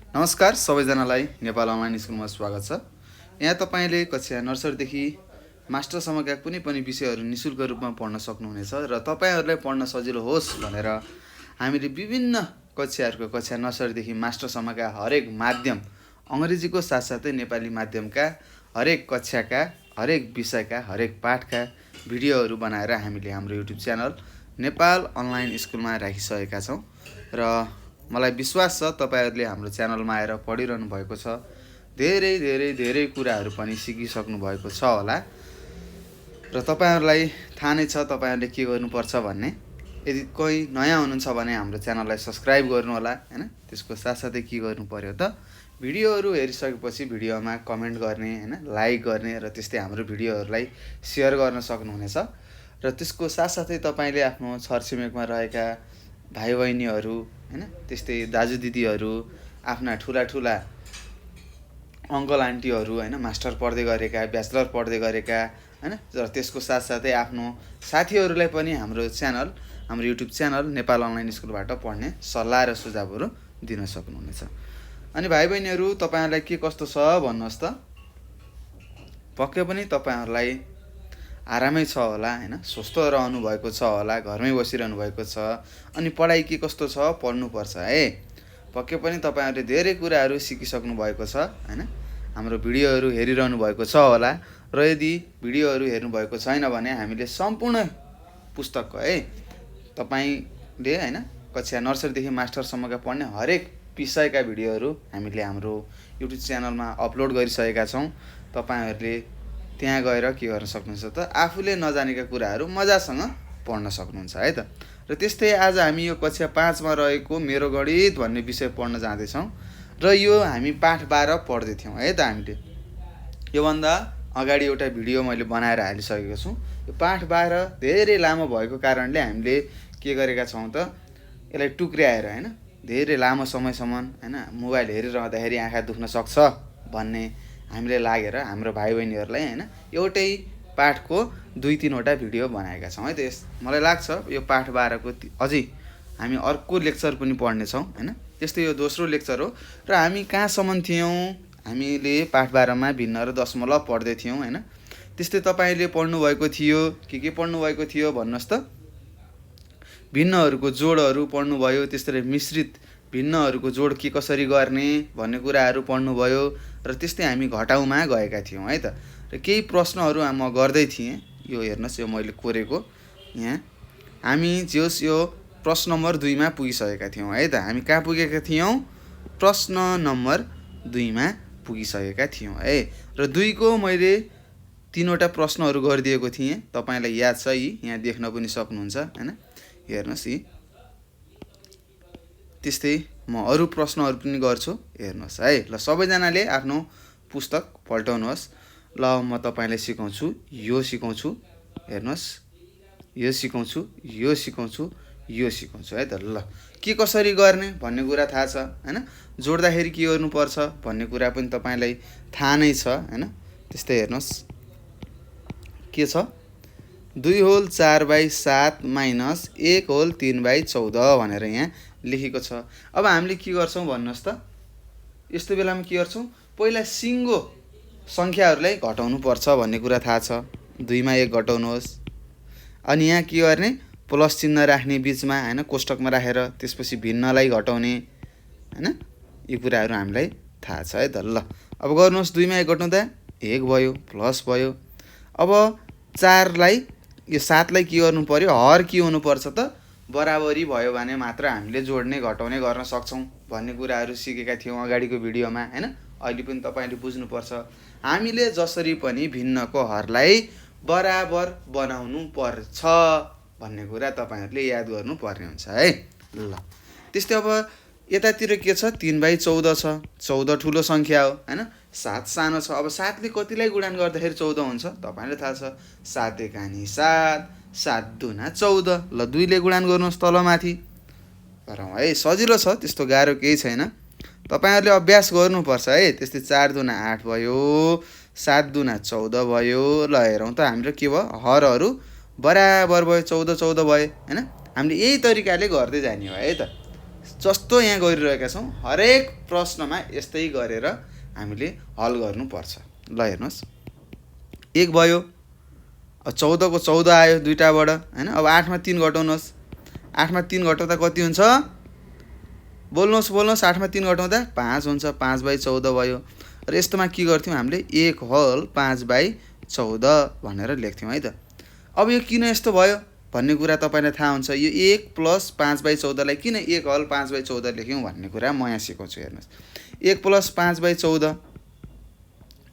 नमस्कार सबैजनालाई नेपाल अनलाइन स्कुलमा स्वागत छ। यहाँ तपाईँले कक्षा नर्सरीदेखि मास्टरसम्मका कुनै पनि विषयहरू निःशुल्क रूपमा पढ्न सक्नुहुनेछ र तपाईँहरूलाई पढ्न सजिलो होस् भनेर हामीले विभिन्न कक्षा नर्सरीदेखि मास्टरसम्मका हरेक माध्यम अङ्ग्रेजीको साथसाथै नेपाली माध्यमका हरेक कक्षाका हरेक विषयका हरेक पाठका भिडियोहरू बनाएर हामीले हाम्रो युट्युब च्यानल नेपाल अनलाइन स्कुलमा राखिसकेका छौँ र मलाई विश्वास छ तपाईँहरूले हाम्रो च्यानलमा आएर पढिरहनु भएको छ। धेरै धेरै धेरै कुराहरू पनि सिकिसक्नु भएको छ होला र तपाईँहरूलाई थाहा नै छ तपाईँहरूले के गर्नुपर्छ भन्ने। यदि कोही नयाँ हुनुहुन्छ भने हाम्रो च्यानललाई सब्सक्राइब गर्नु होला हैन। त्यसको साथसाथै के गर्नु पर्यो त भिडियोहरू हेरिसकेपछि भिडियोमा कमेन्ट गर्ने हैन, लाइक गर्ने र त्यस्तै हाम्रो भिडियोहरूलाई सेयर गर्न सक्नुहुनेछ र त्यसको साथसाथै तपाईँले आफ्नो छरछिमेकमा रहेका भाइ बहिनीहरू हैन, त्यस्तै दाजु दिदीहरू, आफ्ना ठुला ठुला अङ्कल आन्टीहरू हैन, मास्टर पढ्दै गरेका, ब्याचलर पढ्दै गरेका हैन, र त्यसको साथसाथै आफ्नो साथीहरूलाई पनि हाम्रो युट्युब च्यानल नेपाल अनलाइन स्कुलबाट पढ्ने सल्लाह र सुझावहरू दिन सक्नुहुनेछ। अनि भाइ बहिनीहरू, तपाईँहरूलाई के कस्तो छ भन्नुहोस् त। पक्कै पनि तपाईँहरूलाई आरामै छ होला हैन, स्वस्थ रहनु भएको छ होला, घरमै बसिरहनु भएको छ। अनि पढाइ के कस्तो छ, पढ्नुपर्छ है। पक्कै पनि तपाईँहरूले धेरै कुराहरू सिकिसक्नु भएको छ हैन। हाम्रो भिडियोहरू हेरिरहनु भएको छ होला र यदि भिडियोहरू हेर्नुभएको छैन भने हामीले सम्पूर्ण पुस्तकको है तपाईँले हैन कक्षा नर्सरीदेखि मास्टरसम्मका पढ्ने हरेक विषयका भिडियोहरू हामीले हाम्रो युट्युब च्यानलमा अपलोड गरिसकेका छौँ। तपाईँहरूले त्यहाँ गएर के गर्न सक्नुहुन्छ त, आफूले नजानेका कुराहरू मजासँग पढ्न सक्नुहुन्छ है त। र त्यस्तै आज हामी यो कक्षा 5 मा रहेको मेरो गणित भन्ने विषय पढ्न जाँदैछौँ र यो हामी पाठ 12 पढ्दै थियौँ है त। हामीले योभन्दा अगाडि एउटा भिडियो मैले बनाएर हालिसकेको छु। यो पाठ 12 धेरै लामो भएको कारणले हामीले के गरेका छौँ त, यसलाई टुक्र्याएर हैन, धेरै लामो समयसम्म हैन मोबाइल हेरिरहँदाखेरि आँखा दुख्न सक्छ भन्ने हामीले लागेर हाम्रो भाइ बहिनीहरूलाई हैन एउटै पाठको 2-3 वटा भिडियो बनाएका छौँ है त। मलाई लाग्छ यो पाठ 12 को अझै हामी अर्को लेक्चर पनि पढ्नेछौँ हैन। त्यस्तै यो दोस्रो लेक्चर हो र हामी कहाँसम्म थियौँ, हामीले पाठ 12 मा भिन्न र दशमलव पढ्दै थियौँ हैन। त्यस्तै तपाईँले पढ्नुभएको थियो, के पढ्नुभएको थियो भन्नुहोस् त। भिन्नहरूको जोडहरू पढ्नुभयो, त्यस्तै मिश्रित भिन्नहरूको जोड के कसरी गर्ने भन्ने कुराहरू पढ्नुभयो र त्यस्तै हामी घटाउमा गएका थियौँ है त। र केही प्रश्नहरू म गर्दै थिएँ। यो हेर्नुहोस्, यो मैले कोरेको यहाँ हामी यो प्रश्न नम्बर 2 मा पुगिसकेका थियौँ है त। हामी कहाँ पुगेका थियौँ, प्रश्न नम्बर 2 मा पुगिसकेका थियौँ है। र 2 को मैले 3 वटा प्रश्नहरू गरिदिएको थिएँ, तपाईँलाई याद छ यी, यहाँ देख्न पनि सक्नुहुन्छ हैन। हेर्नुहोस् यी, त्यस्तै म अरू प्रश्नहरू पनि गर्छु, हेर्नुहोस् है। ल सबैजनाले आफ्नो पुस्तक पल्टाउनुहोस्। ल म तपाईँलाई सिकाउँछु, यो सिकाउँछु, हेर्नुहोस्, यो सिकाउँछु, यो सिकाउँछु, यो सिकाउँछु है त। ल के कसरी गर्ने भन्ने कुरा थाहा छ हैन, जोड्दाखेरि के गर्नुपर्छ भन्ने कुरा पनि तपाईँलाई थाहा नै छ हैन। त्यस्तै हेर्नुहोस् के छ, 2 होल 4/7 माइनस 1 होल 3/14 भनेर यहाँ लेखेको छ। अब हामीले के गर्छौँ भन्नुहोस् त। यस्तो बेलामा के गर्छौँ, पहिला सिङ्गो सङ्ख्याहरूलाई घटाउनु पर्छ भन्ने कुरा थाहा छ। 2 मा 1 घटाउनुहोस्, अनि यहाँ के गर्ने, प्लस चिन्ह राख्ने बिचमा हैन, कोष्टकमा राखेर त्यसपछि भिन्नलाई घटाउने हैन। यो कुराहरू हामीलाई थाहा छ है त। ल अब गर्नुहोस्, 2 मा 1 घटाउँदा 1 भयो, प्लस भयो। अब 4 लाई यो 7 लाई के गर्नु पर्यो, हर के हुनुपर्छ त, बराबरी भयो भने मात्र हामीले जोड्ने घटाउने गर्न सक्छौँ भन्ने कुराहरू सिकेका थियौँ अगाडिको भिडियोमा हैन। अहिले पनि तपाईँले बुझ्नुपर्छ, हामीले जसरी पनि भिन्नको हरलाई बराबर बनाउनु पर्छ भन्ने कुरा तपाईँहरूले याद गर्नुपर्ने हुन्छ है। ल त्यस्तै अब यतातिर के छ, 3/14 छ, 14 ठुलो सङ्ख्या हो हैन, 7 सानो छ। अब 7 ले कतिलाई गुणन गर्दाखेरि 14 हुन्छ तपाईँलाई थाहा छ, 7 एकानी 7, 7 दुना 14। ल 2 ले गुणन गर्नुहोस् तलमाथि, गरौँ है, सजिलो छ, त्यस्तो गाह्रो केही छैन। तपाईँहरूले अभ्यास गर्नुपर्छ है। त्यस्तै 4 दुना 8 भयो, 7 दुना 14 भयो। ल हेरौँ त, हाम्रो के भयो, हरहरू बराबर भयो, 14 भयो हैन। हामीले यही तरिकाले गर्दै जाने हो है त। जस्तो यहाँ गरिरहेका छौँ हरेक प्रश्नमा यस्तै गरेर हामीले हल गर्नुपर्छ। ल हेर्नुहोस्, 1 भयो, अब 14 को 14 आयो दुईटाबाट हैन। अब 8 मा 3 घटाउनुहोस्, 8 मा 3 घटाउँदा कति हुन्छ? बोल्नुहोस् 8 मा 3 घटाउँदा 5 हुन्छ, 5/14 भयो। र यस्तोमा के गर्थ्यौँ हामीले 1 होल 5/14 भनेर लेख्थ्यौँ है त। अब यो किन यस्तो भयो भन्ने कुरा तपाईँलाई थाहा हुन्छ। यो 1 + 5/14 लाई किन 1 होल 5/14 लेख्यौँ भन्ने कुरा म यहाँ सिकाउँछु। हेर्नुहोस्, 1 + 5/14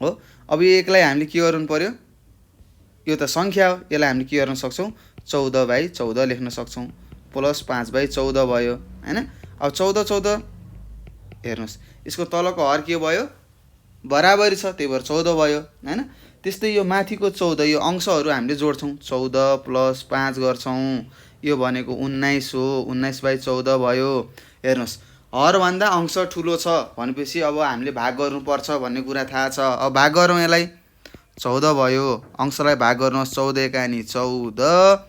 हो। अब यो 1 लाई हामीले के गर्नु पर्यो? यो त सङ्ख्या हो, यसलाई हामीले के गर्न सक्छौँ? 14/14 लेख्न सक्छौँ, प्लस 5/14 भयो हैन। अब 14 हेर्नुहोस्, यसको तलको हर के भयो? बराबरी छ, त्यही भएर 14 भयो हैन। त्यस्तै यो माथिको 14, यो अंशहरू हामीले जोड्छौँ, 14 + 5 गर्छौँ, यो भनेको 19 हो, 19/14 भयो। हेर्नुहोस्, हरभन्दा अंश ठुलो छ भनेपछि अब हामीले भाग गर्नुपर्छ भन्ने कुरा थाहा छ। अब भाग गरौँ, यसलाई 14 भयो, अंशलाई भाग गर्नुहोस्, 14 एकानी 14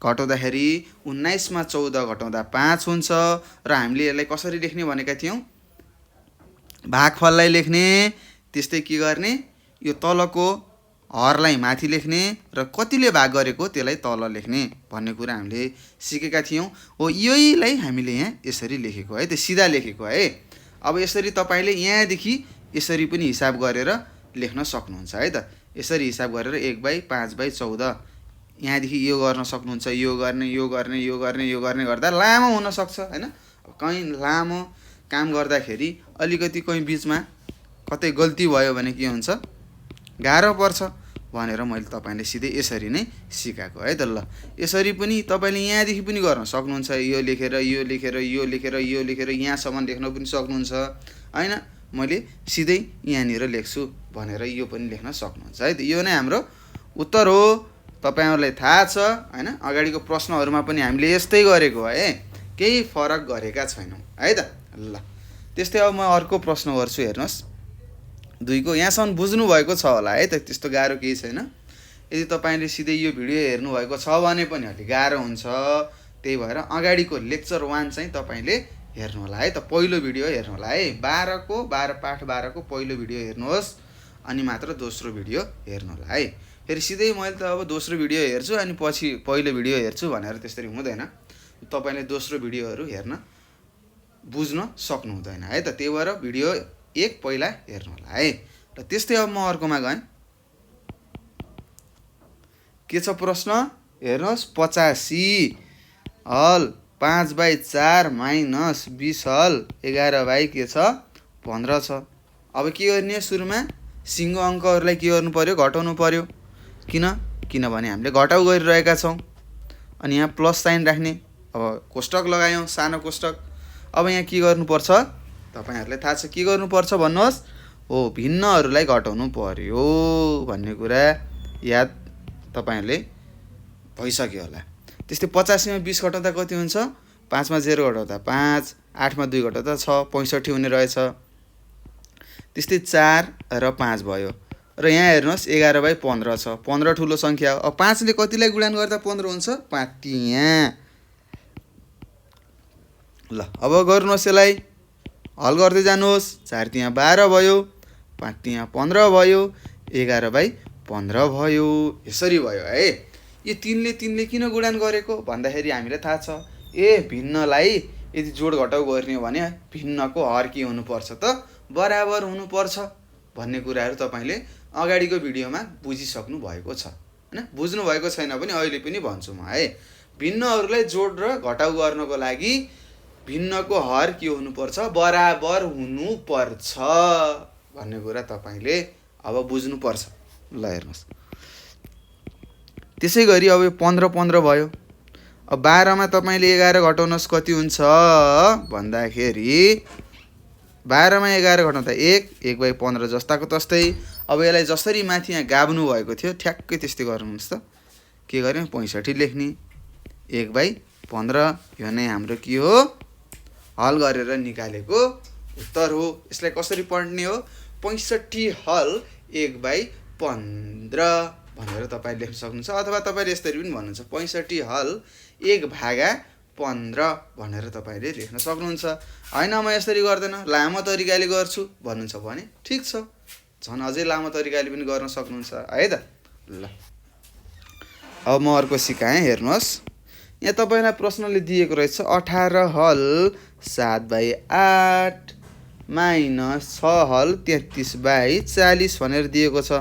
घटाउँदाखेरि 19 मा 14 घटाउँदा 5 हुन्छ। र हामीले यसलाई कसरी लेख्ने भनेका थियौँ? भागफललाई लेख्ने, त्यस्तै के गर्ने? यो तलको हरलाई माथि लेख्ने र कतिले भाग गरेको त्यसलाई तल लेख्ने भन्ने कुरा हामीले सिकेका थियौँ हो। यहीलाई हामीले यहाँ यसरी लेखेको है, त्यो सिधा लेखेको है। अब यसरी तपाईँले यहाँदेखि यसरी पनि हिसाब गरेर लेख्न सक्नुहुन्छ है त। यसरी हिसाब गरेर 1/5/14 यहाँदेखि यो गर्न सक्नुहुन्छ, यो गर्ने गर्दा लामो हुनसक्छ हैन। कहीँ लामो काम गर्दाखेरि अलिकति कहीँ बिचमा कतै गल्ती भयो भने के हुन्छ? गाह्रो पर्छ भनेर मैले तपाईँले सिधै यसरी नै सिकाएको है त। ल यसरी पनि तपाईँले यहाँदेखि पनि गर्न सक्नुहुन्छ, यो लेखेर यहाँसम्म लेख्न पनि सक्नुहुन्छ हैन। मैले सिधै यहाँनिर लेख्छु भनेर यो पनि लेख्न सक्नुहुन्छ है त। यो नै हाम्रो उत्तर हो, तपाईँहरूलाई थाहा छ हैन। अगाडिको प्रश्नहरूमा पनि हामीले यस्तै गरेको है, केही फरक गरेका छैनौँ है त। ल त्यस्तै अब म अर्को प्रश्न गर्छु। हेर्नुहोस्, 2 को यहाँसम्म बुझ्नु भएको छ होला है त, त्यस्तो गाह्रो केही छैन। यदि तपाईँले सिधै यो भिडियो हेर्नुभएको छ भने पनि अलि गाह्रो हुन्छ, त्यही भएर अगाडिको लेक्चर 1 चाहिँ तपाईँले हेर्नु होला है त। पहिलो भिडियो हेर्नु होला है, पाठ 12 को पहिलो भिडियो हेर्नुहोस्, अनि मात्र दोस्रो भिडियो हेर्नु होला है। फेरि सिधै मैले त अब दोस्रो भिडियो हेर्छु अनि पछि पहिलो भिडियो हेर्छु भनेर त्यसरी हुँदैन। तपाईँले दोस्रो भिडियोहरू हेर्न बुझ्न सक्नु हुँदैन है त। त्यही भएर भिडियो 1 पहिला हेर्नु होला है। र त्यस्तै अब म अर्कोमा गएँ। के छ प्रश्न? हेर्नुहोस्, 85 हल 5/4 - 20 हल 11 के छ? 15 छ। अब के गर्ने? सुरुमा सिङ्गो अङ्कहरूलाई के गर्नु पर्यो? घटाउनु पर्यो। किनभने हामीले घटाउ गरिरहेका छौँ, अनि यहाँ प्लस साइन राख्ने। अब कोष्टक लगायौँ, सानो कोष्टक। अब यहाँ के गर्नुपर्छ? तपाईँहरूलाई थाहा छ के गर्नुपर्छ भन्नुहोस्? हो, भिन्नहरूलाई घटाउनु पर्यो भन्ने कुरा याद तपाईँहरूले भइसक्यो होला। त्यस्तै 85 मा 20 घटाउँदा कति हुन्छ? 5 मा 0 घटाउँदा 5, 8 मा 2 घटाउँदा 6, 65 हुने रहेछ। त्यस्तै 4 र 5 भयो। र यहाँ हेर्नुहोस् 11/15 छ, 15 ठुलो सङ्ख्या हो। अब 5 ले कतिलाई गुणान गर्दा 15 हुन्छ? 5 तिहां। ल अब गर्नुहोस्, यसलाई हल गर्दै जानुहोस्। 4 तिहां 12 भयो, 5 तिहां 15 भयो, 11/15 भयो। यसरी भयो है। यो 3 ले किन गुणान गरेको भन्दाखेरि हामीलाई थाहा छ, भिन्नलाई यदि जोड घटाउ गर्ने हो भने भिन्नको हर के हुनुपर्छ त? बराबर हुनुपर्छ भन्ने कुराहरू तपाईँले अगाडिको भिडियोमा बुझिसक्नु भएको छ हैन। बुझ्नु भएको छैन भने अहिले पनि भन्छु म है। भिन्नहरूलाई जोड र घटाउ गर्नको लागि भिन्नको हर के हुनुपर्छ? बराबर हुनुपर्छ भन्ने कुरा तपाईँले अब बुझ्नुपर्छ। ल हेर्नुहोस्, त्यसै गरी अब यो 15 भयो। अब 12 मा तपाईँले 11 घटाउनुहोस्, कति हुन्छ भन्दाखेरि 12 मा 11 घटाउँदा 1/15 जस्ताको तस्तै। अब यसलाई जसरी माथि यहाँ गाब्नु भएको थियो ठ्याक्कै त्यस्तै गर्नुहोस् त। के गर्यौँ? 65 लेख्ने, 1/15। यो नै हाम्रो के हो? हल गरेर निकालेको उत्तर हो। यसलाई कसरी पढ्ने हो? 65 हल 1/15 भनेर तपाईँ लेख्न सक्नुहुन्छ। अथवा तपाईँले यसरी पनि भन्नुहुन्छ, 65 हल 1/15 15 भनेर तपाईँले लेख्न सक्नुहुन्छ। होइन म यसरी गर्दैन, लामो तरिकाले गर्छु भन्नुहुन्छ भने ठिक छ, झन् अझै लामो तरिकाले पनि गर्न सक्नुहुन्छ है त। ल अब म अर्को सिकाएँ, हेर्नुहोस्। यहाँ तपाईँलाई प्रश्नले दिएको रहेछ 18 हल 7/8 माइनस 6 हल 33/40 भनेर दिएको छ।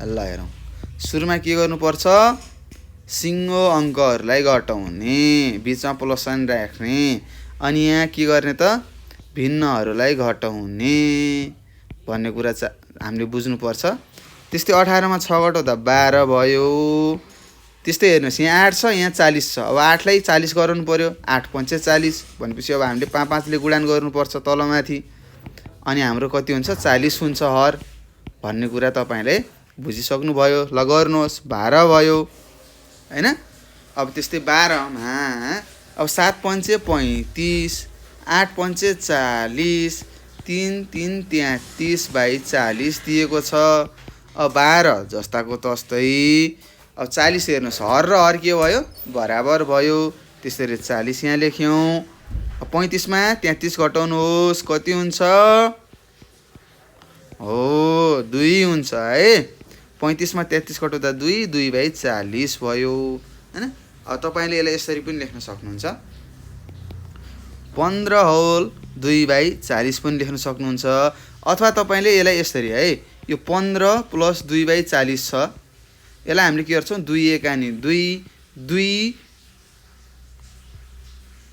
ल हेरौँ, सुरुमा के गर्नुपर्छ, सिङ्गो अङ्कहरूलाई घटाउने, बिचमा प्लस साइन राख्ने, अनि यहाँ के गर्ने त भिन्नहरूलाई घटाउने भन्ने कुरा हामीले बुझ्नुपर्छ। त्यस्तै 18 मा 6 घटाउँदा 12 भयो। त्यस्तै हेर्नुहोस्, यहाँ 8 छ, यहाँ 40 छ। अब 8 लाई 40 गराउनु पर्यो, 8 पंचे 40 भनेपछि अब हामीले 5 ले गुणान गर्नुपर्छ तलमाथि, अनि हाम्रो कति हुन्छ 40 हुन्छ हर भन्ने कुरा तपाईँले बुझिसक्नुभयो। ल गर्नुहोस्, 12 भयो हैन। अब त्यस्तै 12 मा अब 7 पंचे 35, 8 पंचे 40, 3 3 33/40 दिएको छ। अब 12 जस्ताको तस्तै अब 40 हेर्नुहोस्, हर र हर के भयो बराबर भयो, त्यसरी 40 यहाँ लेख्यौँ। अब 35 मा 33 घटाउनुहोस्, कति हुन्छ हो 2 हुन्छ है। 35 मा 33 घटाउँदा 2, 2/40 भयो हैन। अब तपाईँले यसलाई यसरी पनि लेख्न सक्नुहुन्छ, 15 होल 2/40 पनि लेख्न सक्नुहुन्छ। अथवा तपाईँले यसलाई यसरी है, यो 15 प्लस 2/40 छ, यसलाई हामीले के गर्छौँ 2 एकानी 2,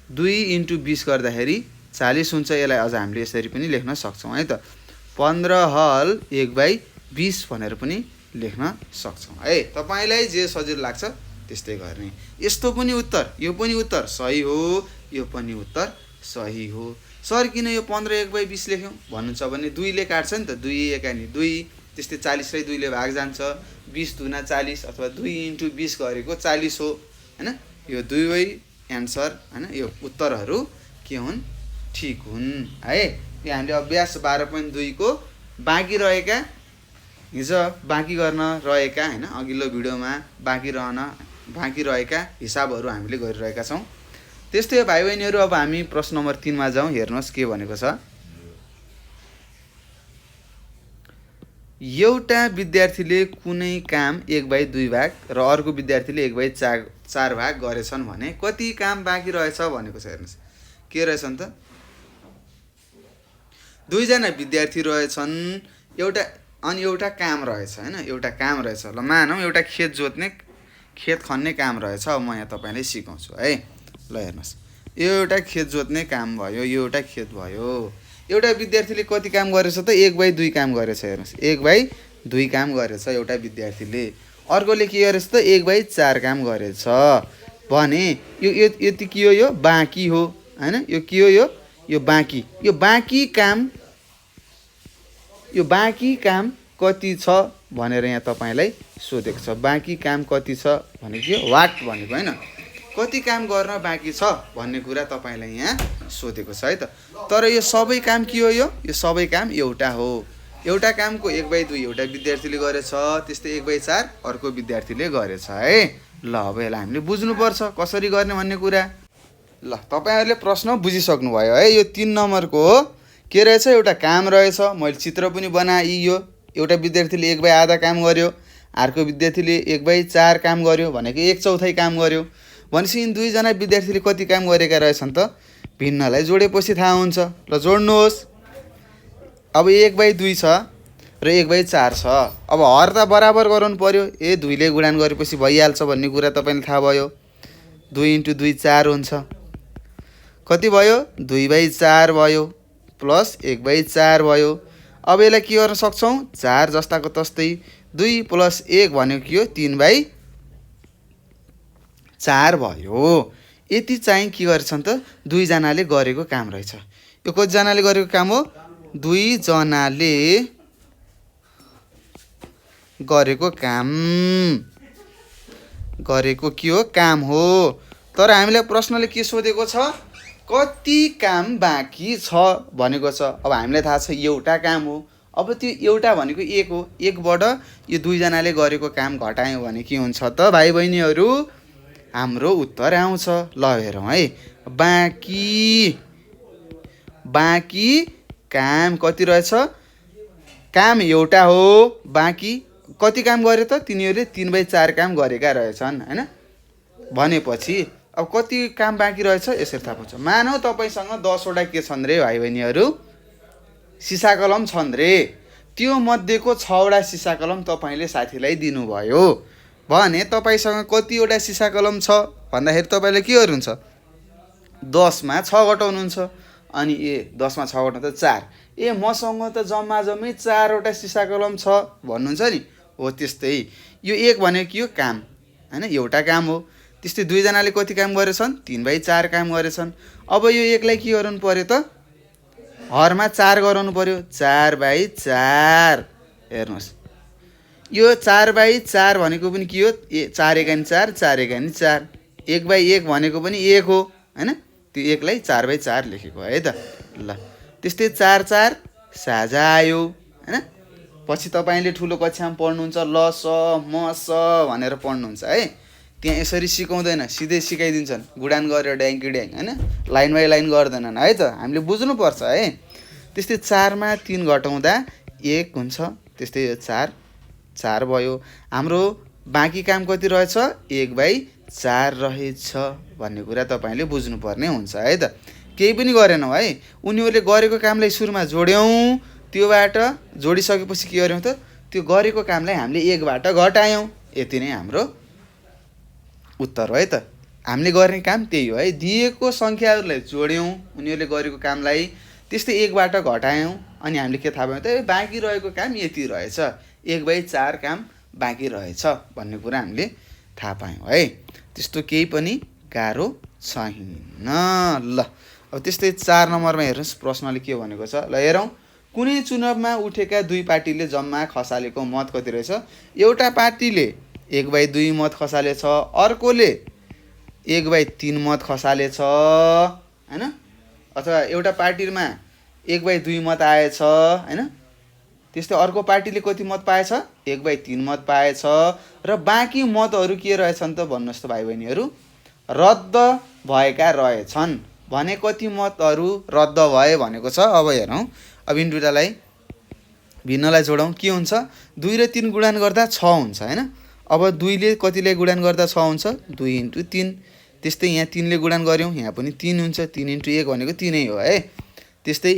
2 इन्टु 20 गर्दाखेरि 40 हुन्छ। यसलाई अझ हामीले यसरी पनि लेख्न सक्छौँ है त, 15 हल 1/20 भनेर पनि लेख्न सक्छौँ है। तपाईँलाई जे सजिलो लाग्छ त्यस्तै गर्ने। यस्तो पनि उत्तर, यो पनि उत्तर सही हो, यो पनि उत्तर सही हो। सर किन यो 15 1/20 लेख्यौँ भन्नुहुन्छ भने 2 ले काट्छ नि त, 2 एकानी 2, त्यस्तै 40 लाई 2 ले भाग जान्छ, 20 दुना 40 अथवा 2 इन्टु 20 गरेको 40 हो हैन। यो दुवै एन्सर हैन, यो उत्तरहरू के हुन् ठीक हुन् है। यो हामीले अभ्यास 12.2 को बाँकी रहेका, हिजो बाँकी गर्न रहेका हैन, अघिल्लो भिडियोमा बाँकी रहेका हिसाबहरू हामीले गरिरहेका छौँ। त्यस्तै भाइ बहिनीहरू, अब हामी प्रश्न नम्बर 3 मा जाउँ। हेर्नुहोस् के भनेको छ, एउटा विद्यार्थीले कुनै काम 1/2 भाग र अर्को विद्यार्थीले 1/4 भाग गरेछन् भने कति काम बाँकी रहेछ भनेको छ। हेर्नुहोस् के रहेछन् त, 2 जना विद्यार्थी रहेछन्, एउटा काम रहेछ हैन, एउटा काम रहेछ। ल मानौँ एउटा खेत खन्ने काम रहेछ। अब म यहाँ तपाईँलाई सिकाउँछु है। ल हेर्नुहोस्, यो एउटा खेत जोत्ने काम भयो, यो एउटा खेत भयो। एउटा विद्यार्थीले कति काम गरेछ त 1/2 काम गरेछ। हेर्नुहोस् 1/2 काम गरेछ एउटा विद्यार्थीले, अर्कोले के गरेछ त 1/4 काम गरेछ भने यो यति के हो, यो बाँकी हो हैन। यो के हो, यो बाँकी, यो बाँकी काम कति छ भनेर यहाँ तपाईँलाई सोधेको छ। बाँकी काम कति छ भनेको वाट भनेको हैन, कति काम गर्न बाँकी छ भन्ने कुरा तपाईँलाई यहाँ सोधेको छ है त। तर यो सबै काम के हो, यो सबै काम एउटा हो। एउटा कामको 1/2 एउटा विद्यार्थीले गरेछ, त्यस्तै 1/4 अर्को विद्यार्थीले गरेछ है। ल अब यसलाई हामीले बुझ्नुपर्छ कसरी गर्ने भन्ने कुरा। ल तपाईँहरूले प्रश्न बुझिसक्नु भयो है। यो 3 नम्बरको के रहेछ, एउटा काम रहेछ, मैले चित्र पनि बनाइयो। एउटा विद्यार्थीले 1/2 काम गर्यो, अर्को विद्यार्थीले 1/4 काम गर्यो भनेको 1/4 काम गर्यो। भनेपछि यिन 2 जना विद्यार्थीले कति काम गरेका रहेछन् त, भिन्नलाई जोडेपछि थाहा हुन्छ। ल जोड्नुहोस्, अब 1/2 छ र 1/4 छ। अब हर त बराबर गराउनु पर्यो, 2 ले गुणान गरेपछि भइहाल्छ भन्ने कुरा तपाईँलाई थाहा भयो। 2 इन्टु 2 4 हुन्छ, कति भयो 2/4 भयो प्लस 1/4 भयो। अब यसलाई के गर्न सक्छौँ, 4 जस्ताको तस्तै 2 प्लस 1 भनेको के हो 3/4 भयो। यति चाहिँ के गरेछन् त 2 जनाले गरेको काम रहेछ। यो कतिजनाले गरेको काम हो, 2 जनाले गरेको के हो, काम हो। तर हामीलाई प्रश्नले के सोधेको छ, कति काम बाँकी छ भनेको छ। अब हामीलाई थाहा छ एउटा काम हो। अब त्यो एउटा भनेको 1 हो, 1बाट यो 2 जनाले गरेको काम घटायौँ भने के हुन्छ त भाइ बहिनीहरू, हाम्रो उत्तर आउँछ। ल हेरौँ है, बाँकी काम कति रहेछ? काम एउटा हो, बाँकी कति काम गरे त? तिनीहरूले 3/4 काम गरेका रहेछन् हैन। भनेपछि अब कति काम बाँकी रहेछ यसरी थाहा पाउँछ। मानौ तपाईँसँग 10 वटा के छन् रे भाइ बहिनीहरू, सिसा कलम छन् रे। त्यो मध्येको 6 वटा सिसा कलम तपाईँले साथीलाई दिनुभयो भने तपाईँसँग कतिवटा सिसा कलम छ भन्दाखेरि तपाईँले के गर्नुहुन्छ? 10 मा 6 घटाउनुहुन्छ। अनि 10 मा 6 घटाउँदा 4। मसँग त जम्मै 4 वटा सिसा कलम छ भन्नुहुन्छ नि। हो त्यस्तै यो 1 भनेको के हो? काम हैन, एउटा काम हो। त्यस्तै 2 जनाले कति काम गरेछन्? 3/4 काम गरेछन्। अब यो 1 लाई के गराउनु पर्यो त? हरमा 4 गराउनु पर्यो। 4/4 हेर्नुहोस्, यो 4/4 भनेको पनि के हो? 4 एकानी 4, 4 एकानी 4। 1/1 भनेको पनि 1 हो हैन। त्यो 1 लाई 4/4 लेखेको है त। ल त्यस्तै 4/4 साझा आयो हैन। पछि तपाईँले ठुलो कक्षामा पढ्नुहुन्छ, ल स म स भनेर पढ्नुहुन्छ है। त्यहाँ यसरी सिकाउँदैन, सिधै सिकाइदिन्छन् गुडान गरेर ड्याङ्की ड्याङ हैन, लाइन बाई लाइन गर्दैनन् है त। हामीले बुझ्नुपर्छ है। त्यस्तै 4 मा 3 घटाउँदा 1 हुन्छ। त्यस्तै 4 भयो। हाम्रो बाँकी काम कति रहेछ? 1/4 रहेछ भन्ने कुरा तपाईँले बुझ्नुपर्ने हुन्छ है त। केही पनि गरेनौँ है, उनीहरूले गरेको कामलाई सुरुमा जोड्यौँ, त्योबाट जोडिसकेपछि के गर्यौँ त? त्यो गरेको कामलाई हामीले 1 बाट घटायौँ। यति नै हाम्रो उत्तर हो है त। हामीले गर्ने काम त्यही हो है। दिएको सङ्ख्याहरूलाई जोड्यौँ उनीहरूले गरेको कामलाई, त्यस्तै 1 बाट घटायौँ, अनि हामीले के थाहा पायौँ त? बाँकी रहेको काम यति रहेछ, 1/4 काम बाँकी रहेछ भन्ने कुरा हामीले थाहा पायौँ है। त्यस्तो केही पनि गाह्रो छैन। ल अब त्यस्तै 4 नम्बरमा हेर्नुहोस्, प्रश्नले के भनेको छ। ल हेरौँ, कुनै चुनावमा उठेका 2 पार्टीले जम्मा खसालेको मत कति रहेछ? एउटा पार्टीले 1/2 मत खसालेछ, अर्कोले 1/3 मत खसालेछ हैन। अथवा एउटा पार्टीमा 1/2 मत आएछ हैन। त्यस्तै अर्को पार्टीले कति मत पाएछ? 1/3 मत पाएछ। र बाँकी मतहरू के रहेछन् त भन्नुहोस् त भाइ बहिनीहरू? रद्द भएका रहेछन् भने कति मतहरू रद्द भए भनेको छ। अब हेरौँ, अब यिनीहरूलाई भिन्नलाई जोडौँ। के हुन्छ? 2 र 3 गुणान गर्दा 6 हुन्छ हैन। अब 2 ले कतिले गुणान गर्दा 6 हुन्छ? 2 × 3। त्यस्तै यहाँ 3 ले गुणान गऱ्यौँ, यहाँ पनि 3 हुन्छ। 3 × 1 भनेको 3 नै हो है। त्यस्तै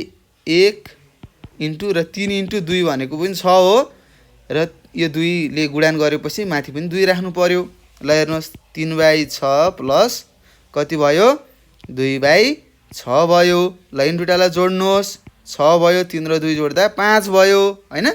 1 र 3 × 2 भनेको पनि 6 हो। र यो 2 ले गुणान गरेपछि माथि पनि 2 राख्नु पर्यो। ल हेर्नुहोस्, 3/6 प्लस कति भयो? 2/6 भयो। ल यिन दुईटालाई जोड्नुहोस्, 6 भयो, 3 र 2 जोड्दा 5 भयो हैन।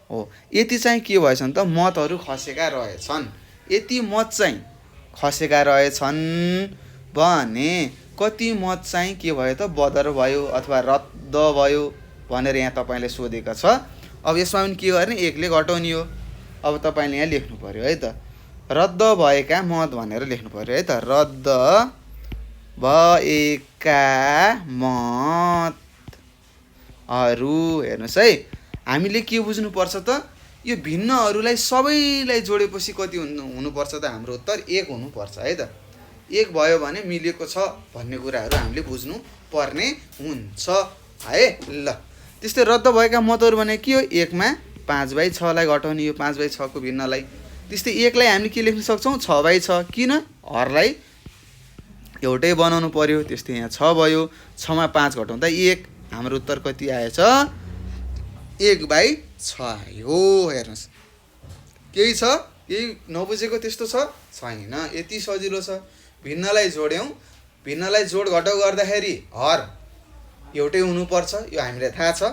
हो यति चाहिँ के भएछन् त? मतहरू खसेका रहेछन्। यति मत चाहिँ खसेका रहेछन् भने कति मत चाहिँ के भयो त? बदर भयो अथवा रद्द भयो भनेर यहाँ तपाईँले सोधेको छ। अब यसमा पनि के गर्ने? 1 ले घटाउने हो। अब तपाईँले यहाँ लेख्नु पर्यो है त, रद्द भएका मत भनेर लेख्नु पर्यो है त। रद्द भएका मतहरू हेर्नुहोस् है। हामीले के बुझ्नुपर्छ त? यो भिन्नहरूलाई सबैलाई जोडेपछि कति हुनुपर्छ त? हाम्रो उत्तर 1 हुनुपर्छ है त। 1 भयो भने मिलेको छ भन्ने कुराहरू हामीले बुझ्नु पर्ने हुन्छ है। ल त्यस्तै रद्द भएका मतहरू भने के हो? 1 मा 5/6 लाई घटाउने हो, 5/6 को भिन्नलाई। त्यस्तै 1 लाई हामीले के लेख्न सक्छौँ? 6/6। किन? हरलाई एउटै बनाउनु पर्यो। त्यस्तै यहाँ 6 भयो, 6 मा 5 घटाउँदा 1। हाम्रो उत्तर कति आएछ? 1/6 आयो। हेर्नुहोस्, केही छ? केही नबुझेको त्यस्तो छ? छैन। यति सजिलो छ। भिन्नलाई जोड्यौँ, भिन्नलाई जोड घटाउ गर्दाखेरि हर एउटै हुनुपर्छ, यो हामीलाई थाहा छ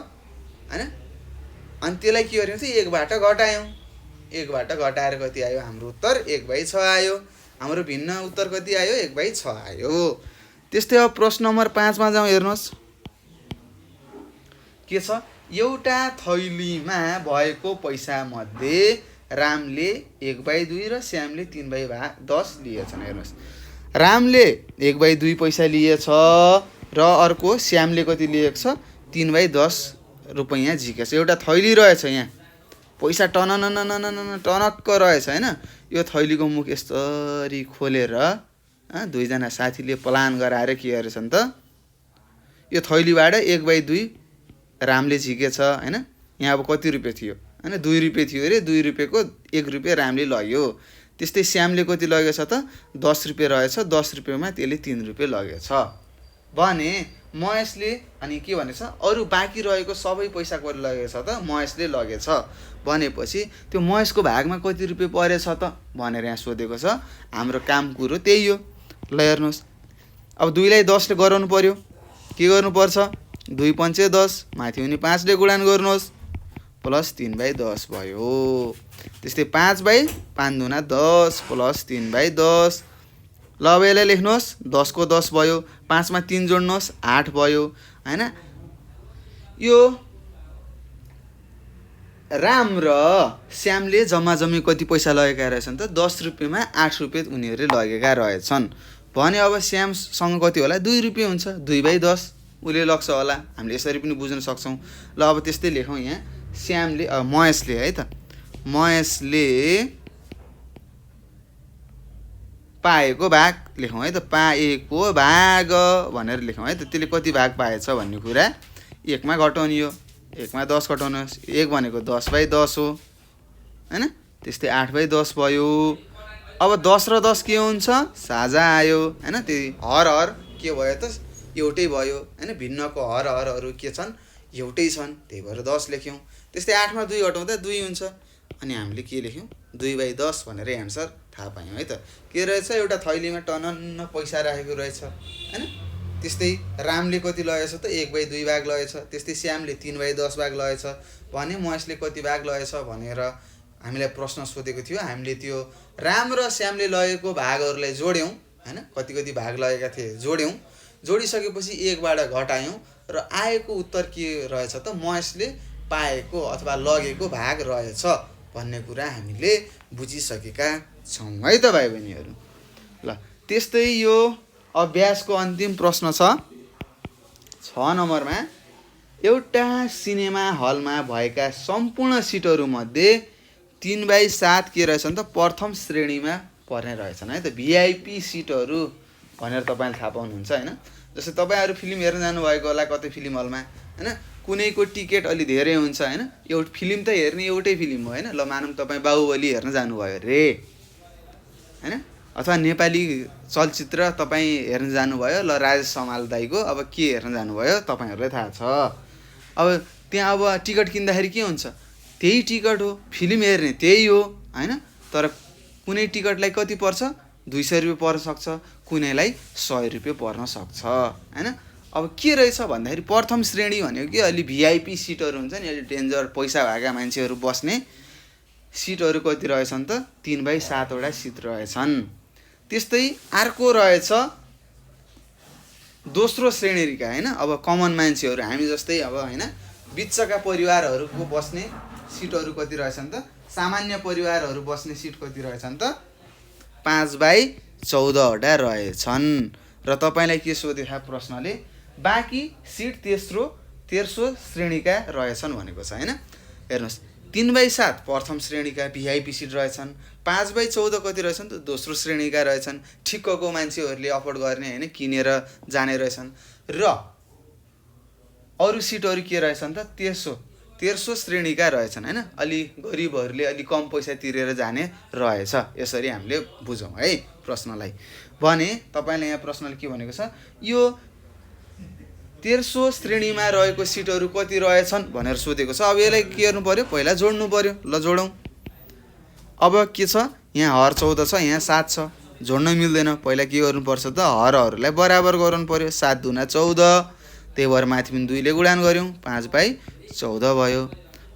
हैन। अनि त्यसलाई के गर्यौँ? 1 बाट घटायौँ। 1 बाट घटाएर कति आयो? हाम्रो उत्तर 1/6 आयो। हाम्रो भिन्न उत्तर कति आयो? 1/6 आयो। त्यस्तै अब प्रश्न नम्बर 5 मा जाउँ। हेर्नुहोस् के छ? एउटा थैलीमा भएको पैसा मध्ये रामले 1/2 र श्यामले 3/10 लिएछन्। हेर्नुहोस्, रामले 1/2 पैसा लिएछ र अर्को श्यामले कति लिएको छ? 3/10 रुपैयाँ झिकेछ। एउटा थैली रहेछ यहाँ पैसा टनक्क रहेछ होइन। यो थैलीको मुख यसरी खोलेर दुईजना साथीले प्लान गराएर के गरेछन् त, यो थैलीबाट 1/2 रामले झिकेछ होइन। यहाँ अब कति रुपियाँ थियो होइन, 2 रुपियाँ थियो अरे, 2 रुपियाँको 1 रुपियाँ रामले लग्यो। त्यस्तै श्यामले कति लगेछ त, 10 रुपियाँ रहेछ, 10 रुपियाँमा त्यसले 3 रुपियाँ लगेछ भने महेशले अनि के भनेछ, अरू बाँकी रहेको सबै पैसा कसले लगेछ त, महेशले लगेछ भनेपछि त्यो महेशको भागमा कति रुपियाँ परेछ त भनेर यहाँ सोधेको छ। हाम्रो काम कुरो त्यही हो। ल हेर्नुहोस्, अब 2 लाई 10 ले गराउनु पर्यो, के गर्नुपर्छ, 2 पंचे 10, माथि हुने 5 ले गुणान गर्नुहोस्, प्लस 3/10 भयो। त्यस्तै 5/5 दुना 10 प्लस 3/10। ल अब यसलाई लेख्नुहोस्, 10 को 10 भयो, 5 मा 3 जोड्नुहोस् 8 भयो होइन। यो राम र श्यामले जम्मा जम्मी कति पैसा लगेका रहेछन् त, 10 रुपियाँमा 8 रुपियाँ उनीहरूले लगेका रहेछन् भने अब श्यामसँग कति होला, 2 रुपियाँ हुन्छ, 2/10 उसले लग्छ होला। हामीले यसरी पनि बुझ्न सक्छौँ। ल अब त्यस्तै लेखौँ यहाँ, श्यामले महेशले है त, महेशले पाएको भाग लेखौँ है त, पाएको भाग भनेर लेखौँ है त। त्यसले कति भाग पाएछ भन्ने कुरा 1 मा घटाउने हो, 1 मा 10 घटाउनुहोस्, 1 भनेको 10/10 हो होइन। त्यस्तै 8/10 भयो। अब 10 र 10 के हुन्छ, साझा आयो होइन। त्यही हर के भयो त, एउटै भयो होइन। भिन्नको हरहरू के छन्, एउटै छन्, त्यही भएर 10 लेख्यौँ। त्यस्तै 8 मा 2 घटाउँदा 2 हुन्छ अनि हामीले के लेख्यौँ, 2/10 भनेर एन्सर थाहा पायौँ है त। के रहेछ, एउटा थैलीमा टनन्न पैसा राखेको रहेछ होइन। त्यस्तै रामले कति लगेछ त, 1/2 भाग लगेछ। त्यस्तै श्यामले 3/10 भाग लगेछ भने महेशले कति भाग लगेछ भनेर हामीलाई प्रश्न सोधेको थियो। हामीले त्यो राम र श्यामले लगेको भागहरूलाई जोड्यौँ होइन, कति कति भाग लगेका थिए जोड्यौँ। जोडिसकेपछि 1 बाट घटायौँ र आएको उत्तर के रहेछ त, महेशले पाएको अथवा लगेको भाग रहेछ भन्ने कुरा हामीले बुझिसकेका छौँ है त भाइ बहिनीहरू। ल त्यस्तै यो अभ्यासको अन्तिम प्रश्न छ 6 नम्बरमा, एउटा सिनेमा हलमा भएका सम्पूर्ण सिटहरूमध्ये 3/7 के रहेछन् त, प्रथम श्रेणीमा पर्ने रहेछन् है त। भिआइपी सिटहरू भनेर तपाईँले थाहा पाउनुहुन्छ होइन। जस्तै तपाईँहरू फिल्म हेर्न जानुभएको होला कतै फिल्म हलमा होइन, कुनैको टिकट अलि धेरै हुन्छ होइन। एउटा फिल्म त हेर्ने एउटै फिल्म हो होइन। ल मानौँ तपाईँ बाहुबली हेर्न जानुभयो रे होइन, अथवा नेपाली चलचित्र तपाईँ हेर्न जानुभयो, ल राजेश समाल दाईको अब के हेर्न जानुभयो तपाईँहरूलाई थाहा छ। अब त्यहाँ अब टिकट किन्दाखेरि के हुन्छ, त्यही टिकट हो, फिल्म हेर्ने त्यही हो होइन। तर कुनै टिकटलाई कति पर्छ, 200 रुपियाँ पर्न सक्छ, कुनैलाई 100 रुपियाँ पर्न सक्छ होइन। अब के रहेछ भन्दाखेरि प्रथम श्रेणी भनेको कि अलि भिआइपी सिटहरू हुन्छ नि, अलि डेन्जर पैसा भएका मान्छेहरू बस्ने सिटहरू कति रहेछन् त, 3/7 वटा सिट रहेछन्। त्यस्तै अर्को रहेछ दोस्रो श्रेणीका होइन। अब कमन मान्छेहरू हामी जस्तै अब होइन, बिचका परिवारहरूको बस्ने सिटहरू कति रहेछन् त, सामान्य परिवारहरू बस्ने सिट कति रहेछन् त, 5/14 वटा रहेछन्। र तपाईँलाई के सोधेको प्रश्नले, बाँकी सिट तेस्रो श्रेणीका रहेछन् भनेको छ होइन। हेर्नुहोस्, 3/7 प्रथम श्रेणीका भिआइपी सिट रहेछन्, 5/14 कति रहेछन् त, दोस्रो श्रेणीका रहेछन्, ठिक्कको मान्छेहरूले अफोर्ड गर्ने होइन, किनेर जाने रहेछन्। र अरू सिटहरू के रहेछन् त, तेस्रो श्रेणीका रहेछन् होइन, अलि गरिबहरूले अलि कम पैसा तिरेर जाने रहेछ। यसरी हामीले बुझौँ है प्रश्नलाई। भने तपाईँले यहाँ प्रश्नले के भनेको छ, यो तेस्रो श्रेणीमा रहेको सिटहरू कति रहेछन् भनेर सोधेको छ। अब यसलाई के गर्नु पर्यो, पहिला जोड्नु पर्यो। ल जोडौँ। अब के छ, यहाँ हर 14 छ, यहाँ 7 छ, जोड्न मिल्दैन। पहिला के गर्नुपर्छ त, हरहरूलाई बराबर गराउनु पर्यो। 7 दुना 14, त्यही भएर माथि पनि 2 ले गुणान गऱ्यौँ, 5/14 भयो।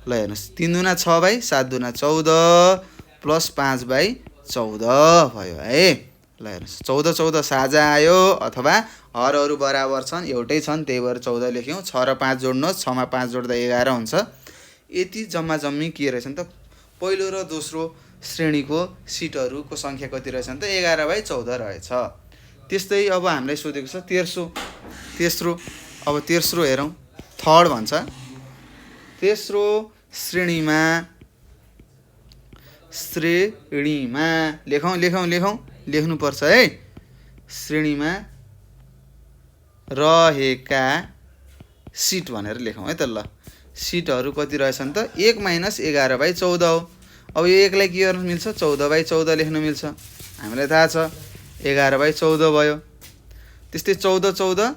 ल हेर्नुहोस्, 3 दुना 6/7 दुना 14 प्लस 5/14 भयो है। ल हेर्नुहोस्, 14 साझा आयो अथवा हरहरू बराबर छन्, एउटै छन्, त्यही भएर 14 लेख्यौँ। 6 र 5 जोड्नुहोस्, 6 मा 5 जोड्दा 11 हुन्छ। यति जम्मा जम्मी के रहेछन् त, पहिलो र दोस्रो श्रेणीको सिटहरूको सङ्ख्या कति रहेछन् त, 11/14 रहेछ। त्यस्तै अब हामीलाई सोधेको छ तेस्रो। अब तेस्रो हेरौँ, थर्ड भन्छ। तेस्रो श्रेणीमा श्रेणीमा लेखौँ लेखौँ लेखौँ लेख्नुपर्छ है। श्रेणीमा रहेका सिट भनेर लेखौँ है त। ल सिटहरू कति रहेछन् त 1 - 11/14 हो। अब यो 1 लाई के गर्न मिल्छ 14/14 लेख्न मिल्छ। हामीलाई थाहा छ 11/14 भयो। त्यस्तै 14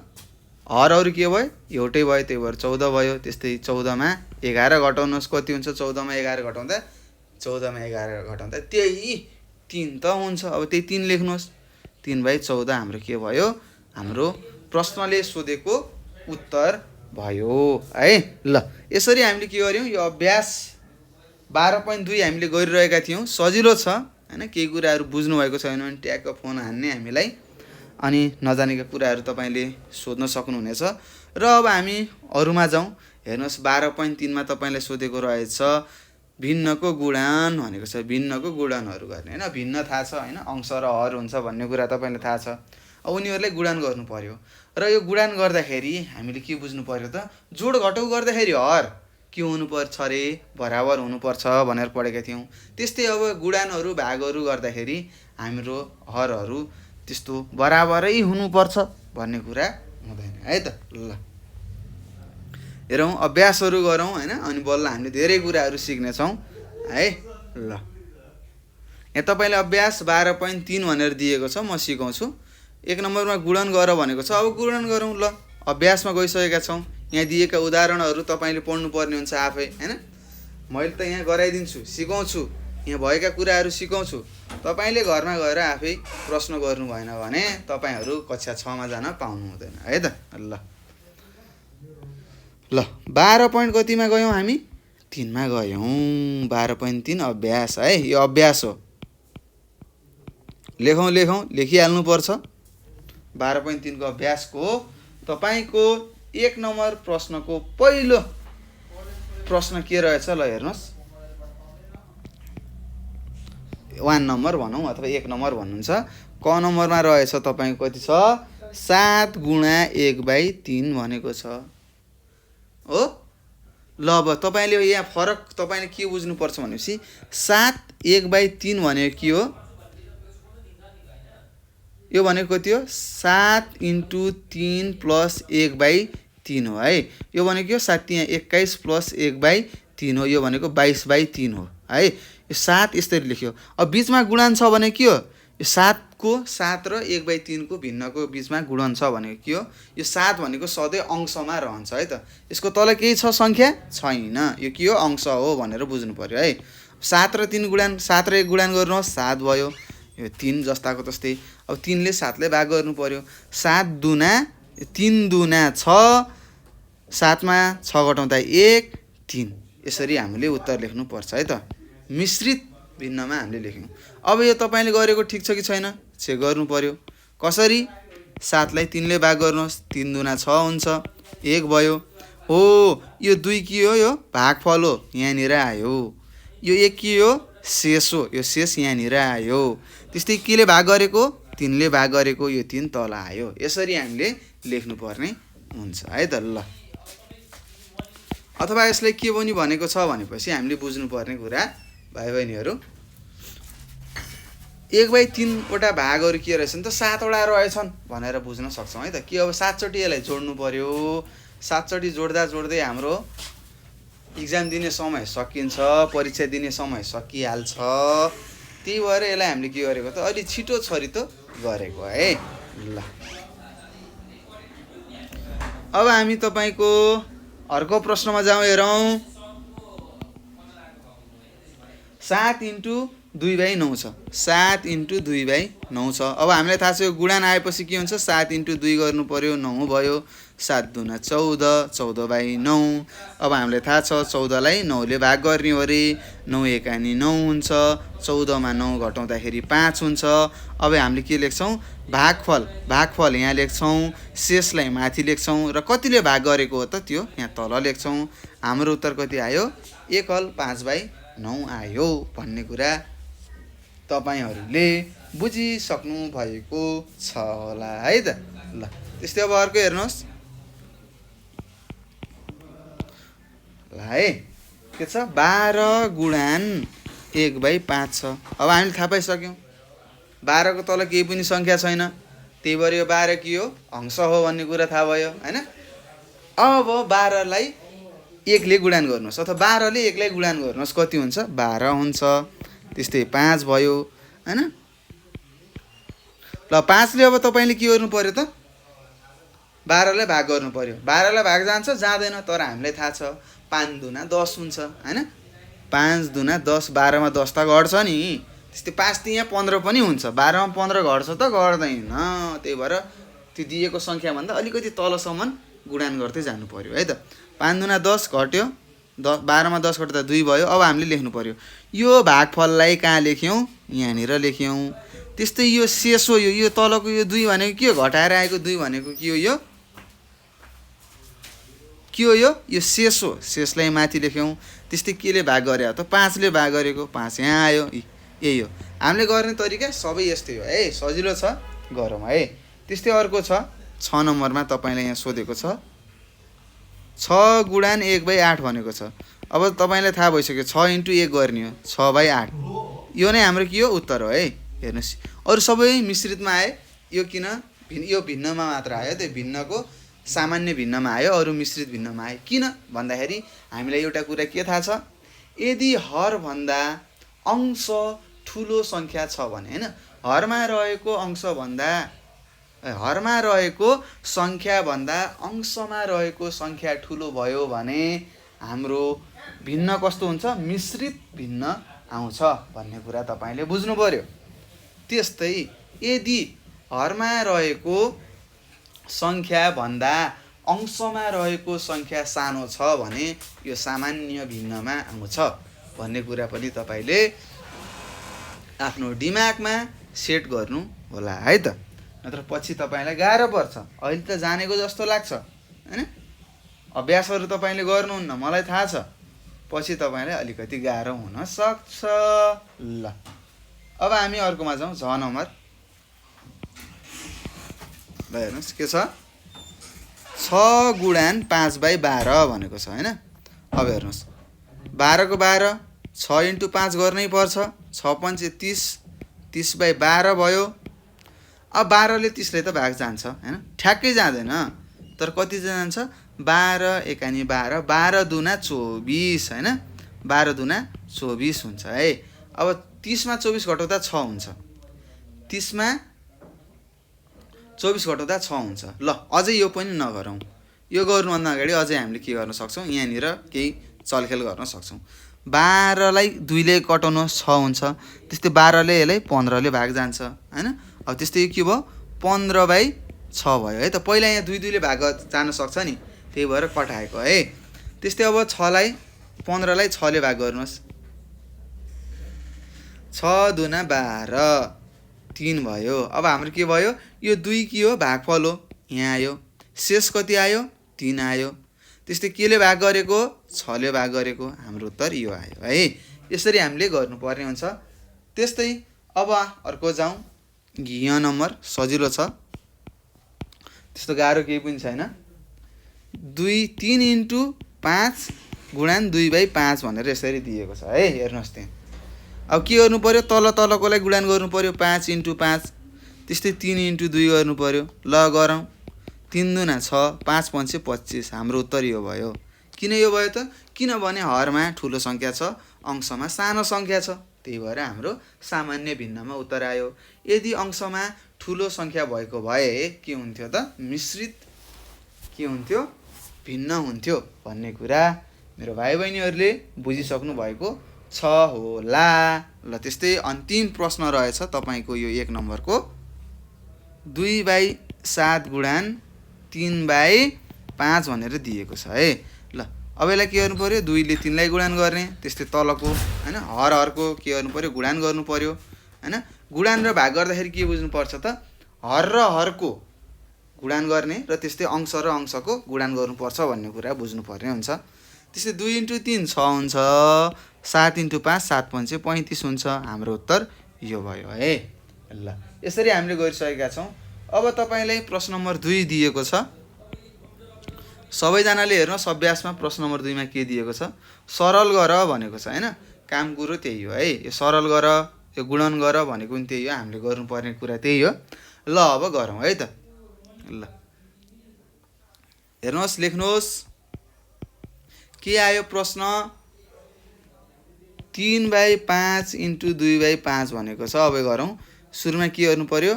हरहरू के भयो एउटै भयो, त्यही भएर 14 भयो। त्यस्तै 14 मा 11 घटाउनुहोस् कति हुन्छ 14 मा 11 घटाउँदा 14 मा 11 घटाउँदा त्यही 3 त हुन्छ। अब त्यही 3 लेख्नुहोस्। 3/14 हाम्रो के भयो हाम्रो प्रश्नले सोधेको उत्तर भयो है। ल यसरी हामीले के गर्यौँ यो अभ्यास 12.2 हामीले गरिरहेका थियौँ। सजिलो छ हैन। केही कुराहरू बुझ्नु भएको छैन भने ट्याक्क फोन हान्ने हामीलाई, अनि नजानेका कुराहरू तपाईँले सोध्न सक्नुहुनेछ। र अब हामी अरूमा जाउँ। हेर्नुहोस् 12.3 मा तपाईँलाई सोधेको रहेछ भिन्नको गुणन भनेको छ। भिन्नको गुणनहरू गर्ने हैन। भिन्न थाहा छ हैन, अंश र हर हुन्छ भन्ने कुरा तपाईँलाई थाहा छ। अब उनीहरूलाई गुणन गर्नु पर्यो र यो गुणन गर्दाखेरि हामीले के बुझ्नु पर्यो त जोड घटाउ गर्दाखेरि हर के हुनुपर्छ रे बराबर हुनुपर्छ भनेर पढेका थियौँ। त्यस्तै अब गुणनहरू भागहरू गर्दाखेरि हाम्रो हरहरू त्यस्तो बराबरै हुनुपर्छ भन्ने कुरा हुँदैन है त। ल हेरौँ अभ्यासहरू गरौँ हैन, अनि बल्ल हामीले धेरै कुराहरू सिक्नेछौँ है। ल यहाँ तपाईँले अभ्यास 12.3 भनेर दिएको छ, म सिकाउँछु। 1 नम्बरमा गुणन गर भनेको छ। अब गुणन गरौँ। ल अभ्यासमा गइसकेका छौँ। यहाँ दिएका उदाहरणहरू तपाईँले पढ्नुपर्ने हुन्छ आफै हैन। मैले त यहाँ गराइदिन्छु, सिकाउँछु, यहाँ भएका कुराहरू सिकाउँछु। तपाईँले घरमा गएर आफै प्रश्न गर्नु भएन भने तपाईँहरू कक्षा 6 मा जान पाउनु हुँदैन है त। ल 12 पोइन्ट कतिमा गयौँ हामी 3 मा गयौँ। 12.3 अभ्यास है। यो अभ्यास हो। लेखौँ लेखौँ लेखिहाल्नुपर्छ। 12.3 को अभ्यासको तपाईँको 1 नम्बर प्रश्नको पहिलो प्रश्न के रहेछ ल हेर्नुहोस्। 1 नम्बर भनौँ अथवा 1 नम्बर भन्नुहुन्छ। क नम्बरमा रहेछ तपाईँको कति छ 7 × 1/3 भनेको छ हो। ल अब तपाईँले यहाँ फरक तपाईँले के बुझ्नुपर्छ भनेपछि 7 1/3 भनेको के हो यो भनेको कति हो 7 × 3 + 1/3 हो है। यो भनेको के हो 7 यहाँ 21 + 1/3 हो। यो भनेको 22/3 हो है। यो 7 यसरी लेख्यो। अब बीचमा गुणन छ भने के हो यो 7 को 7 र 1/3 को भिन्नको बीचमा गुणन छ भनेको के हो यो 7 भनेको सधैँ अंशमा रहन्छ है त। यसको तल केही छ संख्या छैन। यो के हो अंश हो भनेर बुझ्नु पर्यो है। 7 र 3 गुणन 7 र 1 गुणन गर्नुहोस् 7 भयो। यो 3 जस्ताको तस्तै अब 3 ले 7 ले भाग गर्नु पर्यो। 7 दुना 3 दुना 6 7 मा 6 घटाउँदा 1 3 यसरी हामीले उत्तर लेख्नु पर्छ है त। मिश्रित भिन्नमा हामीले लेख्यौँ। अब यो तपाईँले गरेको ठिक छ कि छैन चेक गर्नु पर्यो। कसरी 7 लाई 3 ले भाग गर्नुहोस् 3 दुना 6 हुन्छ 1 भयो। हो यो 2 के हो यो भागफल हो यहाँनिर आयो। यो 1 के हो शेष हो। यो शेष यहाँनिर आयो। त्यस्तै केले भाग गरेको 3 ले भाग गरेको यो 3 तल आयो। यसरी हामीले लेख्नुपर्ने हुन्छ है त। ल अथवा यसले के पनि भनेको छ भनेपछि हामीले बुझ्नुपर्ने कुरा भाइ बहिनीहरू 1/3 वटा भागहरू के रहेछन् त 7 वटा रहेछन् भनेर बुझ्न सक्छौँ है त। के अब 7 चोटि यसलाई जोड्नु पर्यो। 7 चोटि जोड्दा जोड्दै हाम्रो इक्जाम दिने समय सकिन्छ, परीक्षा दिने समय सकिहाल्छ। त्यही भएर यसलाई हामीले के गरेको त अलि छिटो छरितो गरेको है। ल अब हामी तपाईँको अर्को प्रश्नमा जाउँ हेरौँ। 7 × 2/9 छ। 7 × 2/9 छ। अब हामीलाई थाहा छ यो गुणन आएपछि के हुन्छ 7 × 2 गर्नु पर्यो 9 भयो। 7 दुना 14 14/9। अब हामीलाई थाहा छ 14 लाई 9 ले भाग गर्ने हो रे। 9 एकानी 9 हुन्छ। 14 मा 9 घटाउँदाखेरि 5 हुन्छ। अब हामीले के लेख्छौँ भागफल। भागफल यहाँ लेख्छौँ, शेषलाई माथि लेख्छौँ र कतिले भाग गरेको हो त त्यो यहाँ तल लेख्छौँ। हाम्रो उत्तर कति आयो 1 हल 5/9 आयो भन्ने कुरा तपाईहरूले बुझिसक्नु भएको छ होला है त। ल त्यस्तै अब अर्को हेर्नुहोस्। ल है के छ 12 × 1/5 छ। अब हामीले थाहा पाइसक्यौँ 12 को तल केही पनि सङ्ख्या छैन, त्यही भएर यो 12 के हो, अंश हो भन्ने कुरा थाहा भयो हैन। अब 12 लाई 1 ले गुणान गर्नुहोस् अथवा 12 ले 1 लाई गुणान गर्नुहोस्, कति हुन्छ, 12 हुन्छ। त्यस्तै 5 भयो हैन। ल 5 ले अब तपाईले के गर्नु पर्यो त, 12 लाई भाग गर्नु पर्यो। 12 लाई भाग जान्छ जाँदैन, तर हामीलाई थाहा छ 5 दुना 10 हुन्छ हैन। 5 दुना 10, 12 मा 10 त घट्छ नि, त्यस्तै 5 ती यहाँ 15 पनि हुन्छ, 12 मा 15 घट्छ त घट्दैन। त्यही भएर त्यो दिएको संख्या भन्दा अलिकति तलसम्म गुणान गर्दै जानु पर्यो है त। 5 दुना 10 घट्यो, 12 मा 10 घट्दा 2 भयो। अब हामीले लेख्नु पर्यो यो भागफललाई कहाँ लेख्यौँ, यहाँनिर लेख्यौँ। त्यस्तै यो शेष हो, यो तलको यो 2 भनेको के हो, घटाएर आएको 2 भनेको के हो, यो के हो, यो शेष हो, शेषलाई माथि लेख्यौँ। त्यस्तै केले भाग गरे त, 5 ले भाग गरेको, 5 यहाँ आयो, यही हो हामीले गर्ने तरिका, सबै यस्तै हो है, सजिलो छ, गरौँ है। त्यस्तै अर्को छ 6 नम्बरमा तपाईलाई यहाँ सोधेको छ 6 गुणान 1/8 भनेको छ। अब तपाईलाई थाहा भइसक्यो 6 × 1 गर्ने हो, 6/8, यो नै हाम्रो के हो, उत्तर हो है। हेर्नुहोस् अरू सबै मिश्रितमा आए, यो किन यो भिन्नमा मात्र आयो, त्यो भिन्नको सामान्य भिन्नमा आयो, अरू मिश्रित भिन्नमा आयो। किन भन्दाखेरि हामीलाई एउटा कुरा के थाहा छ, यदि हर भन्दा अंश ठुलो संख्या छ भने हैन, हरमा रहेको संख्या भन्दा अंशमा रहेको संख्या ठुलो भयो भने हाम्रो भिन्न कस्तो हुन्छ, मिश्रित भिन्न आउँछ भन्ने कुरा तपाईले बुझ्नु पर्यो। त्यस्तै यदि हरमा रहेको संख्या भन्दा अंशमा रहेको संख्या सानो छ भने यो सामान्य भिन्नमा आउँछ भन्ने कुरा पनि तपाईले आफ्नो दिमागमा सेट गर्नु होला है त, नत्र पछि तपाईलाई गाह्रो पर्छ। अहिले त जानेको जस्तो लाग्छ हैन, अभ्यासहरू तपाईले गर्नुहुन्न मलाई थाहा छ, पछि तपाईलाई अलिकति गाह्रो हुन सक्छ। ल अब हामी अर्कोमा जाउँ, 6 नम्बर। ल हेर्नुहोस् के छ, 6 गुणान 5/12 भनेको छ हैन। अब हेर्नुहोस् 12 को 12, 6 × 5 गर्नै पर्छ, 6 × 5 = 30, 30/12 भयो। अब 12 ले 30 ले त भाग जान्छ हैन, ठ्याक्कै जाँदैन, तर कति जान्छ, 12 एकानी 12, 12 दुना 24 हैन, 12 दुना 24 हुन्छ है। अब 30 मा 24 घटाउँदा 6 हुन्छ, 30 मा 24 घटाउँदा 6 हुन्छ। ल अझै यो पनि नगरौँ, यो गर्नुभन्दा अगाडि अझै हामीले के गर्न सक्छौँ, यहाँनिर केही चलखेल गर्न सक्छौँ। 12 लाई 2 ले कटाउनु 6 हुन्छ, त्यस्तै 12 ले यसलाई 15 ले भाग जान्छ हैन। अब त्यस्तै के भयो, 15/6 भयो है त। पहिला यहाँ 2 ले भाग जान सक्छ नि, त्यही भएर कटाएको है। त्यस्तै अब 15 लाई 6 ले भाग गर्नुहोस्, 6 दुना 12, 3 भयो। अब हाम्रो के भयो, यो 2 के हो, भागफल हो, यहाँ आयो। शेष कति आयो, 3 आयो। त्यस्तै केले भाग गरेको, 6 ले भाग गरेको, हाम्रो उत्तर यो आयो है। यसरी हामीले गर्नुपर्ने हुन्छ। त्यस्तै अब अर्को जाउँ, 9 नम्बर, सजिलो छ, त्यस्तो गाह्रो केही पनि छैन। 3 × 5 गुणान 2/5 भनेर यसरी दिएको छ है। हेर्नुहोस् त्यहाँ अब के गर्नु पर्यो, तलकोलाई गुणान गर्नु पर्यो, 5 × 5, त्यस्तै 3 × 2 गर्नु पर्यो। ल गरौँ, 3 दुना 6, 5 × 5 = 25, हाम्रो उत्तर यो भयो। किन यो भयो त, किनभने हरमा ठुलो संख्या छ, अंशमा सानो संख्या छ, त्यही भएर हाम्रो सामान्य भिन्नमा उत्तर आयो। यदि अंशमा ठुलो संख्या भएको भए के हुन्थ्यो त, मिश्रित के हुन्थ्यो, भिन्न हुन्थ्यो भन्ने कुरा मेरो भाइ बहिनीहरूले बुझिसक्नु भएको छ होला। ल त्यस्तै अन्तिम प्रश्न रहेछ तपाईको यो 1 नम्बरको, 2/7 गुणान 3/5 भनेर दिएको छ है। ल अब यसलाई के गर्नु पर्यो, 2 ले 3 लाई गुणान गर्ने, त्यस्तै तलको हैन हरको के गर्नु पर्यो, गुणान गर्नु पर्यो हैन। गुणान र भाग गर्दाखेरि के बुझ्नु पर्छ त, हर र हरको गुणान गर्ने र त्यस्तै अंश र अंशको गुणान गर्नुपर्छ भन्ने कुरा बुझ्नु पर्ने हुन्छ। त्यस्तै 2 × 3 6 हुन्छ, 7 × 5 7 × 5 = 35 हुन्छ, हाम्रो उत्तर यो भयो है। ल यसरी हामीले गरिसकेका छौँ। अब तपाईलाई प्रश्न नम्बर 2 दिएको छ, सबैजनाले हेर्नुहोस् अभ्यासमा प्रश्न नम्बर 2 मा के दिएको छ, सरल गर भनेको छ हैन। काम कुरो त्यही हो है। यो सरल गर, यो गुणन गर भनेको पनि त्यही हो, हामीले गर्नुपर्ने कुरा त्यही हो। ल अब गरौँ है त। ल हेर्नुहोस्, लेख्नुहोस् के आयो प्रश्न। 3/5 × 2/5 भनेको छ। अब गरौँ। सुरुमा के गर्नु पर्यो,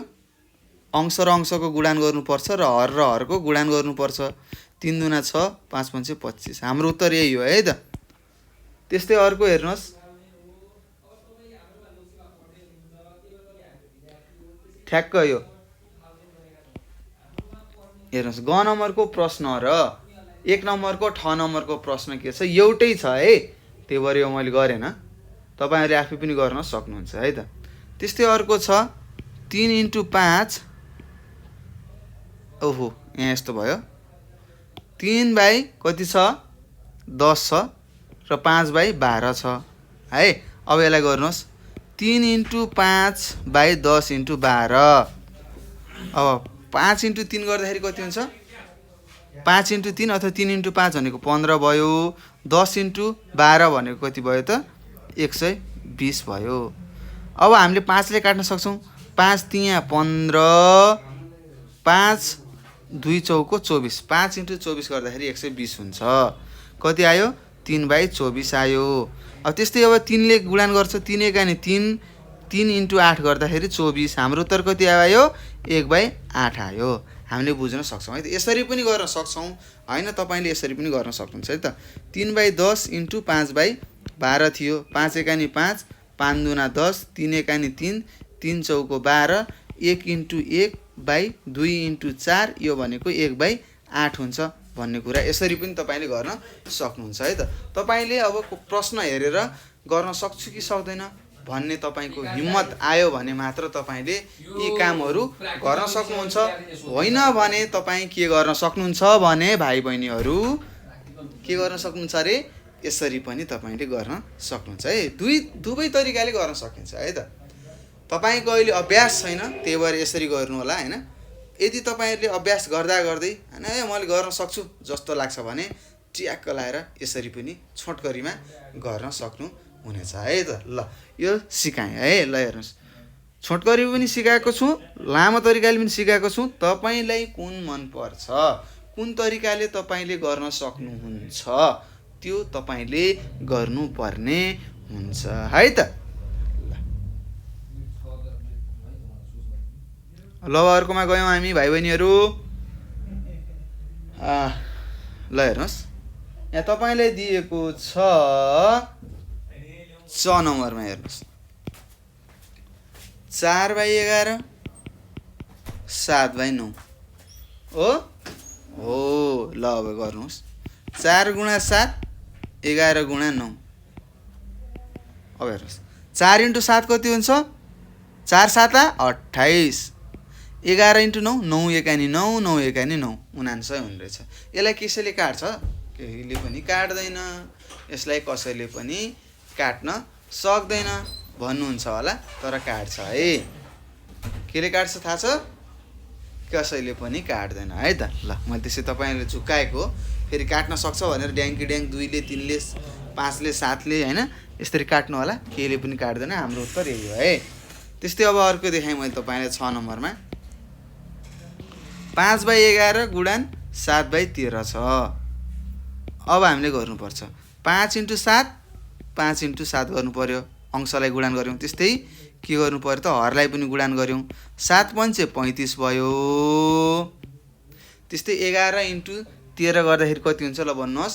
अंश र अंशको गुणान गर्नुपर्छ र हरको गुणान गर्नुपर्छ। 3 दुना 6, 5 पंचे 25। हाम्रो उत्तर यही हो है त। त्यस्तै अर्को हेर्नुहोस्, ठ्याक्क यो हेर्नुहोस्, ग नम्बरको प्रश्न र 1 नम्बरको 6 नम्बरको प्रश्न के छ, एउटै छ है। त्यही भएर यो मैले गरेन, तपाईहरुले आफै पनि गर्न सक्नुहुन्छ है त। त्यस्तै अर्को छ 3 × 5। ओहो, यहाँ यस्तो भयो। 3 कति छ, 10 छ र 5/12 छ है। अब यसलाई गर्नुहोस्, 3 × 5/10 × 12। अब 5 × 3 गर्दाखेरि कति हुन्छ, 5 × 3 अथवा 3 × 5 भनेको 15 भयो। 10 × 12 भनेको कति भयो त, 120 भयो। अब हामीले 5 ले काट्न सक्छौँ। 5 तिया 15, 5 2 चौको 24। 5 × 24 गर्दाखेरि 120 हुन्छ। कति आयो, 3/24 आयो। अब त्यस्तै अब 3 ले गुणान गर्छ, 3 एका नि 3, 3 × 8 गर्दाखेरि 24। हाम्रो उत्तर कति आयो, 1/8 आयो। हामीले बुझ्न सक्छौँ है त। यसरी पनि गर्न सक्छौँ हैन, तपाईले यसरी पनि गर्न सक्नुहुन्छ है त। 3/10 × 5/12 थियो। 5 एका नि 5, 5 दुना 10, 3 एका नि 3, 3 चौको 12, 1 × 1/2 × 4, यो भनेको 1/8 हुन्छ भन्ने कुरा यसरी पनि तपाईले गर्न सक्नुहुन्छ है त। तपाईले अब प्रश्न हेरेर गर्न सक्छु कि सक्दैन भन्ने तपाईको हिम्मत आयो भने मात्र तपाईले यी कामहरू गर्न सक्नुहुन्छ। होइन भने तपाई के गर्न सक्नुहुन्छ भने भाइ बहिनीहरू के गर्न सक्नुहुन्छ रे, यसरी पनि तपाईले गर्न सक्नुहुन्छ है। दुवै तरिकाले गर्न सकिन्छ है त। तपाईको अहिले अभ्यास छैन, त्यही भएर यसरी गर्नु होला हैन। यदि तपाईहरुले अभ्यास गर्दा गर्दै हैन मैले गर्न सक्छु जस्तो लाग्छ भने ट्याक्क लाएर यसरी पनि छोटकरीमा गर्न सक्नु हुनेछ है त। ल यो सिकाएँ है। ल हेर्नुस्, छोटकरी पनि सिकाएको छु, लामो तरिकाले पनि सिकाएको छु। तपाईलाई कुन मन पर्छ, कुन तरिकाले तपाईले गर्न सक्नुहुन्छ त्यो तपाईले गर्नुपर्ने हुन्छ है त। ल अर्कोमा गयौँ हामी भाइ बहिनीहरू। ल हेर्नुहोस्, यहाँ तपाईलाई दिएको छ 6 नम्बरमा हेर्नुहोस्, 4/11 7/9 हो। ल अब गर्नुहोस्, 4 × 7 11 × 9। अब हेर्नुहोस्, 4 × 7 कति हुन्छ, 4 7 28, 11 × 9 9 एका नि 9, 9 एका नि 9, 99 हुने रहेछ। यसलाई कसैले काट्छ, केहीले पनि काट्दैन, यसलाई कसैले पनि काट्न सक्दैन भन्नुहुन्छ होला, तर काट्छ है। केले काट्छ थाहा छ, कसैले पनि काट्दैन है त। ल मैले त्यसै तपाईले झुकाएको फेरि काट्न सक्छ भनेर ड्याङ्की ड्याङ 2 ले 3 ले 5 ले 7 ले हैन यसरी काट्नु होला, केले पनि काट्दैन। हाम्रो उत्तर यही हो है। त्यस्तै अब अर्को देखाएँ मैले तपाईलाई 6 नम्बरमा 5/11 गुणान 7/13 छ। अब हामीले गर्नुपर्छ 5 × 7 5 × 7 गर्नु पर्यो, अंशलाई गुणान गर्यौं। त्यस्तै के गर्नु पर्यो त, हरलाई पनि गुणान गर्यौं। 7 पंचे 35 भयो। त्यस्तै 11 × 13 गर्दाखेरि कति हुन्छ ल भन्नुहोस्,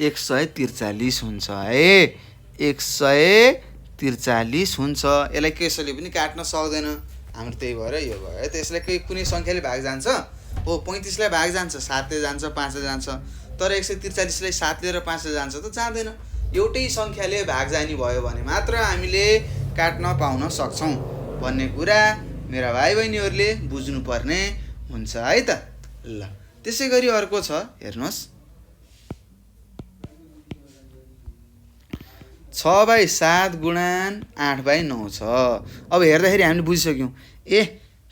143 हुन्छ है। 143 हुन्छ। यसलाई कसैले पनि काट्न सक्दैन, हाम्रो त्यही भएर यो भयो है त। यसलाई कुनै संख्याले भाग जान्छ हो, 35 लाई भाग जान्छ, 7 ले जान्छ, 5 ले जान्छ, तर 143 लाई 7 ले र 5 ले जान्छ त जाँदैन। एउटै संख्याले भाग जानी भयो भने मात्र हामीले काट्न पाउन सक्छौं भन्ने कुरा मेरा भाइ बहिनीहरुले बुझ्नु पर्ने हुन्छ है त। ल त्यसैगरी अर्को छ हेर्नुस्, 6/7 गुणान 8/9 छ। अब हेर्दाखेरि हामीले बुझिसक्यौं,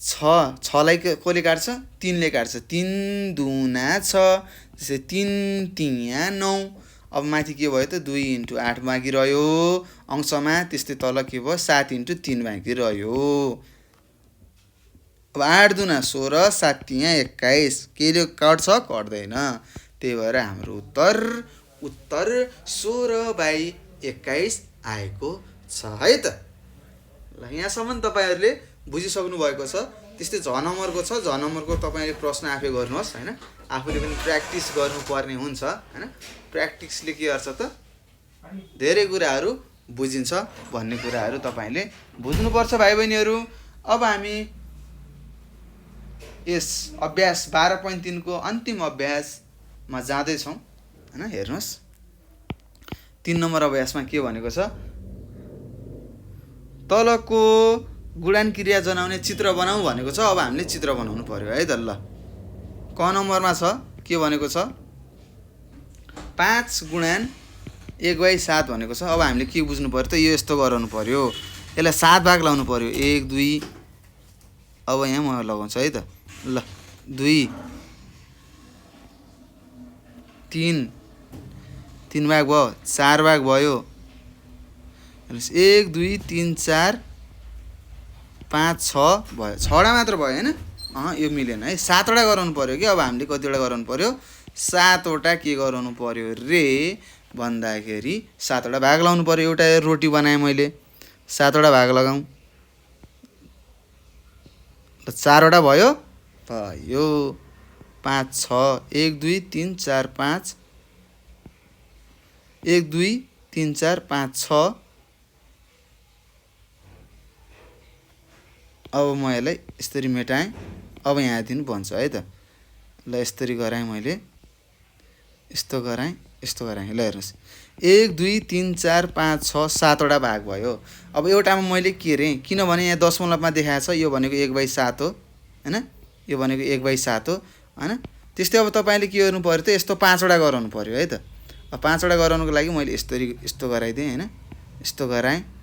6 लाई कसले काट्छ, 3 ले काट्छ। 3 दुना 6, त्यसै 3 तिया 9। अब माथि के भयो त 2 × 8 बाँकी रह्यो अंशमा, त्यस्तै तल के भयो 7 × 3 बाँकी रह्यो। अब 8 दुना 16 7 तिया 21 केले कट्छ कट्दैन, त्यही भएर हाम्रो उत्तर 16/21 आएको छ है त। ल यहाँसम्म तपाईहरुले बुझिसक्नु भएको छ। त्यस्तै झ नम्बरको छ, झ नम्बरको तपाईले प्रश्न आफै गर्नुहोस् हैन, आफूले पनि प्र्याक्टिस गर्नुपर्ने हुन्छ हैन। प्र्याक्टिसले के गर्छ त धेरै कुराहरू बुझिन्छ भन्ने कुराहरू तपाईले बुझ्नुपर्छ भाइ बहिनीहरू। अब हामी यस अभ्यास 12.3 को अन्तिम अभ्यासमा जाँदै छौं हैन। हेर्नुस् 3 नम्बर अभ्यासमा के भनेको छ, तलको गुणन क्रिया जनाउने चित्र बनाऊ भनेको छ। अब हामीले चित्र बनाउनु पर्यो है त। ल क नम्बरमा छ के भनेको छ 5 गुणन 1/7 भनेको छ। अब हामीले के बुझ्नु पर्यो त, यो यस्तो गराउनु पर्यो, यसलाई 7 भाग लाउनु पर्यो 1 2। अब यहाँ म लगाउँछु है त। ल 2 3 भाग भयो, 4 भाग भयो, 1 2 3 4 5 6 भयो, 6वटा मात्र भयो हैन। यो मिलेन है, 7वटा गराउनु पर्यो कि। अब हामीले कतिवटा गराउनु पर्यो 7वटा के गराउनु पर्यो रे भन्दाखेरि 7वटा भाग लाउनु पर्यो। एउटा रोटी बनाए मैले, 7वटा भाग लगाऊँ, 4वटा भयो भयो 5 6 1 2 3 4 5 1 2 3 4 5 6। अब म यसलाई यसरी मेटाएँ। अब यहाँ दिनु बन्छ है त। ल यसरी गराएँ मैले, यस्तो गराएँ यस्तो गराएँ। ल हेर्नुस् 1 2 3 4 5 6 7वटा भाग भयो। अब एउटामा मैले के रे, किनभने यहाँ दशमलवमा देखाएको छ, यो भनेको 1/7 हो हैन, यो भनेको 1/7 हो हैन। त्यस्तै अब तपाईले के गर्नु पर्यो त, यस्तो 5वटा गराउनु पर्यो है त। अब 5वटा गराउनको लागि मैले यस्तो गराइदिएँ हैन, यस्तो गराएँ,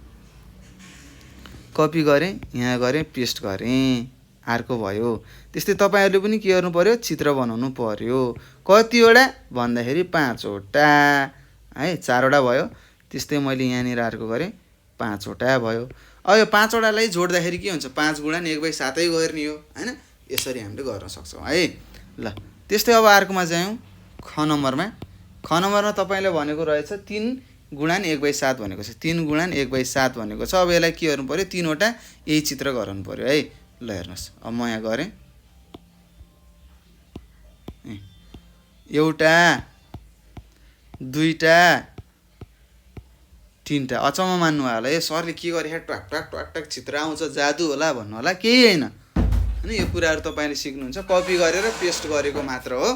कपी गरेँ, यहाँ गरेँ, पेस्ट गरेँ, अर्को भयो। त्यस्तै तपाईहरुले पनि के गर्नु पर्यो, चित्र बनाउनु पर्यो। कतिवटा भन्दाखेरि 5वटा है, 4वटा भयो। त्यस्तै मैले यहाँनिर अर्को गरेँ 5वटा भयो। अब यो 5वटालाई जोड्दाखेरि के हुन्छ, 5 गुणन 1/7 गर्ने हो हैन। यसरी हामीले गर्न सक्छौं है। ल त्यस्तै अब अर्कोमा जायौं, ख नम्बरमा। ख नम्बरमा तपाईले भनेको रहेछ 3 गुणन 1/7 भनेको छ, 3 गुणन 1/7 भनेको छ। अब यसलाई के गर्नु पर्यो, 3वटा यही चित्र गराउनु पर्यो है। ल हेर्नुस् अब म यहाँ गरेँ, एउटा दुईटा तीनटा। अचम्म मान्नु होला, ए सरले के गरे, ट्वाक ट्वाक ट्वाक ट्वाक चित्र आउँछ, जादु होला भन्नु होला, केही हैन हैन। यो कुराहरु तपाईले सिक्नुहुन्छ, कपी गरेर पेस्ट गरेको मात्र हो,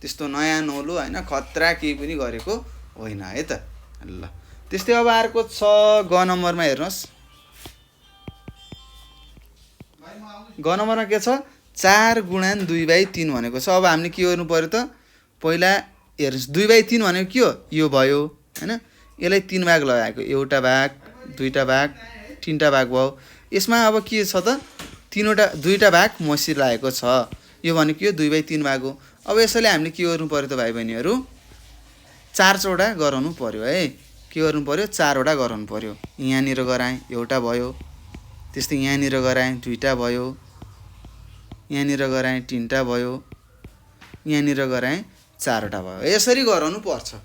त्यस्तो नयाँ नौलो हैन, खतरा केही पनि गरेको होइन है त। ल त्यस्तै अब अर्को छ ग नम्बरमा। हेर्नुस् ग नम्बरमा के छ, 4 गुणन 2/3 भनेको छ। अब हामीले के गर्नु पर्यो त, पहिला हेर्नुस् 2/3 भनेको के हो, यो भयो हैन। यसलाई 3 भाग लगाएको, एउटा भाग, दुईटा भाग, तीनटा भाग भयो। यसमा अब के छ त, दुईटा भाग मसी लागेको छ, यो भनेको यो 2/3 भाग हो। अब यसैले हामीले के गर्नु पर्यो त भाइ बहिनीहरु, 4वटा गराउनु पर्यो है। के गर्नु पर्यो, 4वटा गराउनु पर्यो। यहाँनिर गराएँ, एउटा भयो। त्यस्तै यहाँनिर गराएँ, दुईटा भयो। यहाँनिर गराएँ, तीनटा भयो। यहाँनिर गराएँ, 4वटा भयो। यसरी गराउनु पर्छ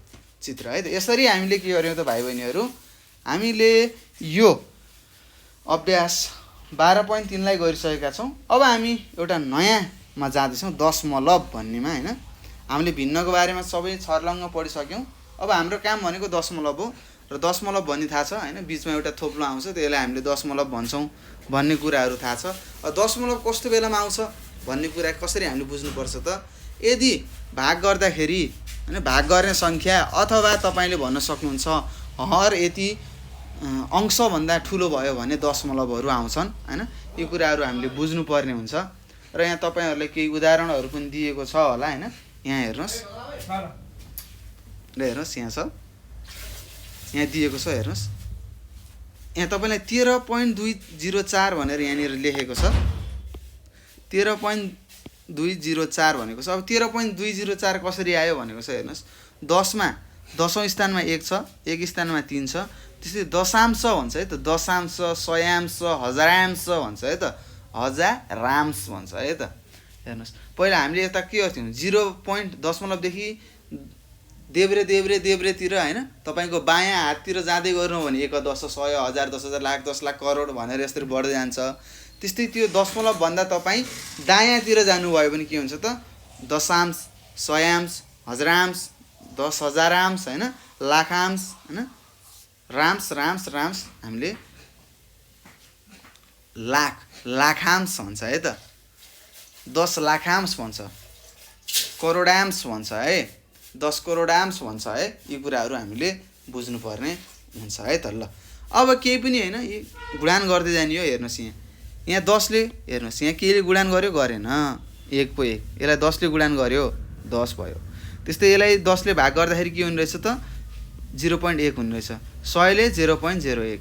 चित्र है त। यसरी हामीले के गर्यौं त भाइ बहिनीहरु, हामीले यो अभ्यास 12.3 लाई गरिसकेका छौं। अब हामी एउटा नयाँमा जाँदैछौं, दशमलव भन्नेमा हैन। हामीले भिन्नको बारेमा सबै छर्लङ्ग पढिसक्यौं। अब हाम्रो काम भनेको दशमलव हो, र दशमलव भन्ने थाहा छ हैन, बीचमा एउटा थोप्लो आउँछ, त्यसलाई हामीले दशमलव भन्छौं भन्ने कुराहरू थाहा छ। दशमलव कस्तो बेलामा आउँछ भन्ने कुरा कसरी हामीले बुझ्नुपर्छ त, यदि भाग गर्दाखेरि हैन, भाग गर्ने संख्या अथवा तपाईले भन्न सक्नुहुन्छ हर यति अंश भन्दा ठूलो भयो भने दशमलवहरू आउँछन् हैन। यो कुराहरू हामीले बुझ्नु पर्ने हुन्छ। र यहाँ तपाईहरुलाई केही उदाहरणहरू पनि दिएको छ होला हैन। यहाँ हेर्नुस्, ल हेर्नुस्, यहाँ छ, यहाँ दिएको छ, हेर्नुस्। यहाँ तपाईलाई 13.204 भनेर यहाँनिर लेखेको छ, 13.204 भनेको छ। अब 13.204 कसरी आयो भनेको छ, हेर्नुस्। 10 मा दशौँ स्थानमा 1 छ, 1 स्थानमा 3 छ। त्यसै दशांश भन्छ है त, दशांश, सयांश, हजारांश भन्छ है त, हजारांश भन्छ है त। हेर्नुहोस् पहिला हामीले यता के गर्थ्यौँ, 0.दशमलवदेखि देब्रेतिर होइन, तपाईँको बायाँ हाततिर जाँदै गर्नु भने 1 10 100 1000 10,000 लाख 10 लाख करोड भनेर यसरी बढ्दै जान्छ। त्यस्तै त्यो दशमलव भन्दा तपाईँ दायाँतिर जानुभयो भने के हुन्छ त, दशांश, सयांश, हजारांश, 10,000आंश होइन, लाखांश होइन, राम्स हामीले लाखांश भन्छ है त, 10 लाखांश भन्छ, करोडांश भन्छ है, 10 करोडांश भन्छ है। यी कुराहरू हामीले बुझ्नुपर्ने हुन्छ है त। ल अब केही पनि होइन, यी गुणान गर्दै जाने हो। हेर्नुहोस् यहाँ 10ले, हेर्नुहोस् यहाँ केले गुणान गर्यो, गरेन, 1 पो 1, यसलाई 10ले गुणान गर्यो 10 भयो। त्यस्तै यसलाई 10ले भाग गर्दाखेरि के हुने रहेछ त, 0.1 हुने रहेछ, 100ले 0.01।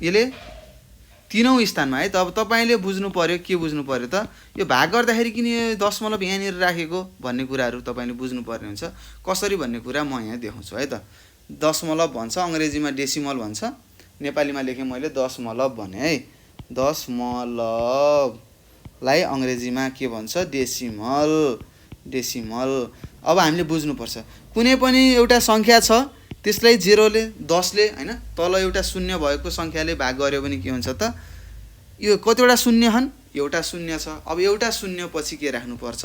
यसले तीनौँ स्थानमा है त। अब तपाईँले बुझ्नु पर्यो, के बुझ्नु पर्यो त, यो भाग गर्दाखेरि किन यो दशमलव यहाँनिर राखेको भन्ने कुराहरू तपाईँले बुझ्नुपर्ने हुन्छ। कसरी भन्ने कुरा म यहाँ देखाउँछु है त। दशमलव भन्छ, अङ्ग्रेजीमा डेसिमल भन्छ, नेपालीमा लेखेँ मैले दशमलव भने है। दशमलवलाई अङ्ग्रेजीमा के भन्छ, डेसिमल। अब हामीले बुझ्नुपर्छ, कुनै पनि एउटा सङ्ख्या छ, त्यसलाई 0ले 10ले होइन, तल एउटा शून्य भएको सङ्ख्याले भाग गर्यो भने के हुन्छ त, यो कतिवटा शून्य छन्, एउटा शून्य छ। अब एउटा शून्य पछि के राख्नुपर्छ,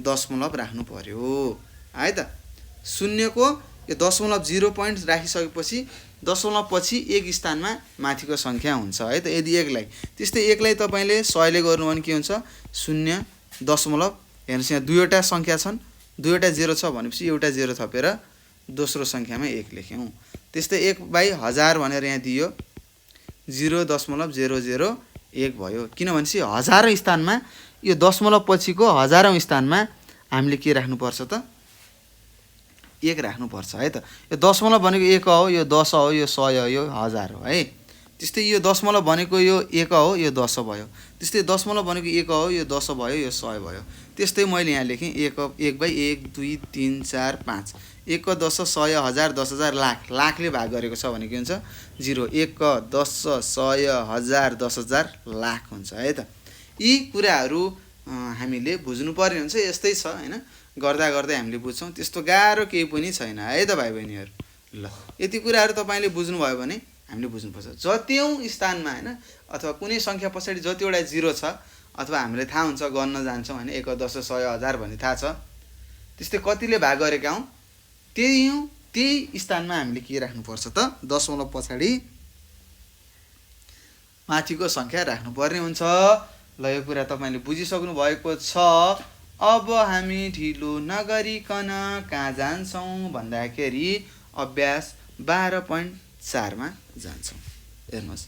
दशमलव राख्नु पर्यो है त। शून्यको यो दशमलव 0 पोइन्ट राखिसकेपछि दशमलव पछि 1 स्थानमा माथिको सङ्ख्या हुन्छ है त। यदि 1लाई, त्यस्तै 1लाई तपाईँले 100ले गर्नु भने के हुन्छ, 0 दशमलव। हेर्नुहोस् यहाँ दुईवटा सङ्ख्या छन्, दुईवटा 0 छ भनेपछि एउटा 0 थपेर दोस्रो सङ्ख्यामा 1 लेख्यौँ। त्यस्तै 1/1000 भनेर यहाँ दियो, 0.001 भयो। किनभनेपछि हजारौँ स्थानमा, यो दशमलव पछिको हजारौँ स्थानमा हामीले के राख्नुपर्छ त, 1 राख्नुपर्छ है त। यो दशमलव भनेको 1 हो, यो 10 हो, यो 100 हो, यो 1000 हो है। त्यस्तै यो दशमलव भनेको यो 1 हो, यो 10 भयो। त्यस्तै दशमलव भनेको 1 हो, यो 10 भयो, यो 100 भयो। त्यस्तै मैले यहाँ लेखेँ 1/1 2 3 4 5, 1 10 100 1000 10,000 लाखले भाग गरेको छ भने के हुन्छ, 0, 1 10 100 1000 10,000 लाख हुन्छ है त। यी कुराहरू हामीले बुझ्नुपर्ने हुन्छ। यस्तै छ होइन, गर्दा गर्दै हामीले बुझ्छौँ, त्यस्तो गाह्रो केही पनि छैन है त भाइ बहिनीहरू। ल यति कुराहरू तपाईँले बुझ्नुभयो भने हामीले बुझ्नुपर्छ। जतिौँ स्थानमा होइन, अथवा कुनै सङ्ख्या पछाडि जतिवटा 0 छ, अथवा हामीले थाहा हुन्छ, गर्न जान्छौँ होइन, 1 10 100 1000 भन्ने थाहा छ, त्यस्तै कतिले भाग गरेका हौँ, त्यही स्थानमा हामीले के राख्नुपर्छ त, दशमलव पछाडि माथिको सङ्ख्या राख्नुपर्ने हुन्छ। ल यो कुरा तपाईँले बुझिसक्नु भएको छ। अब हामी ढिलो नगरिकन कहाँ जान्छौँ भन्दाखेरि अभ्यास 12.4मा जान्छौँ। हेर्नुहोस्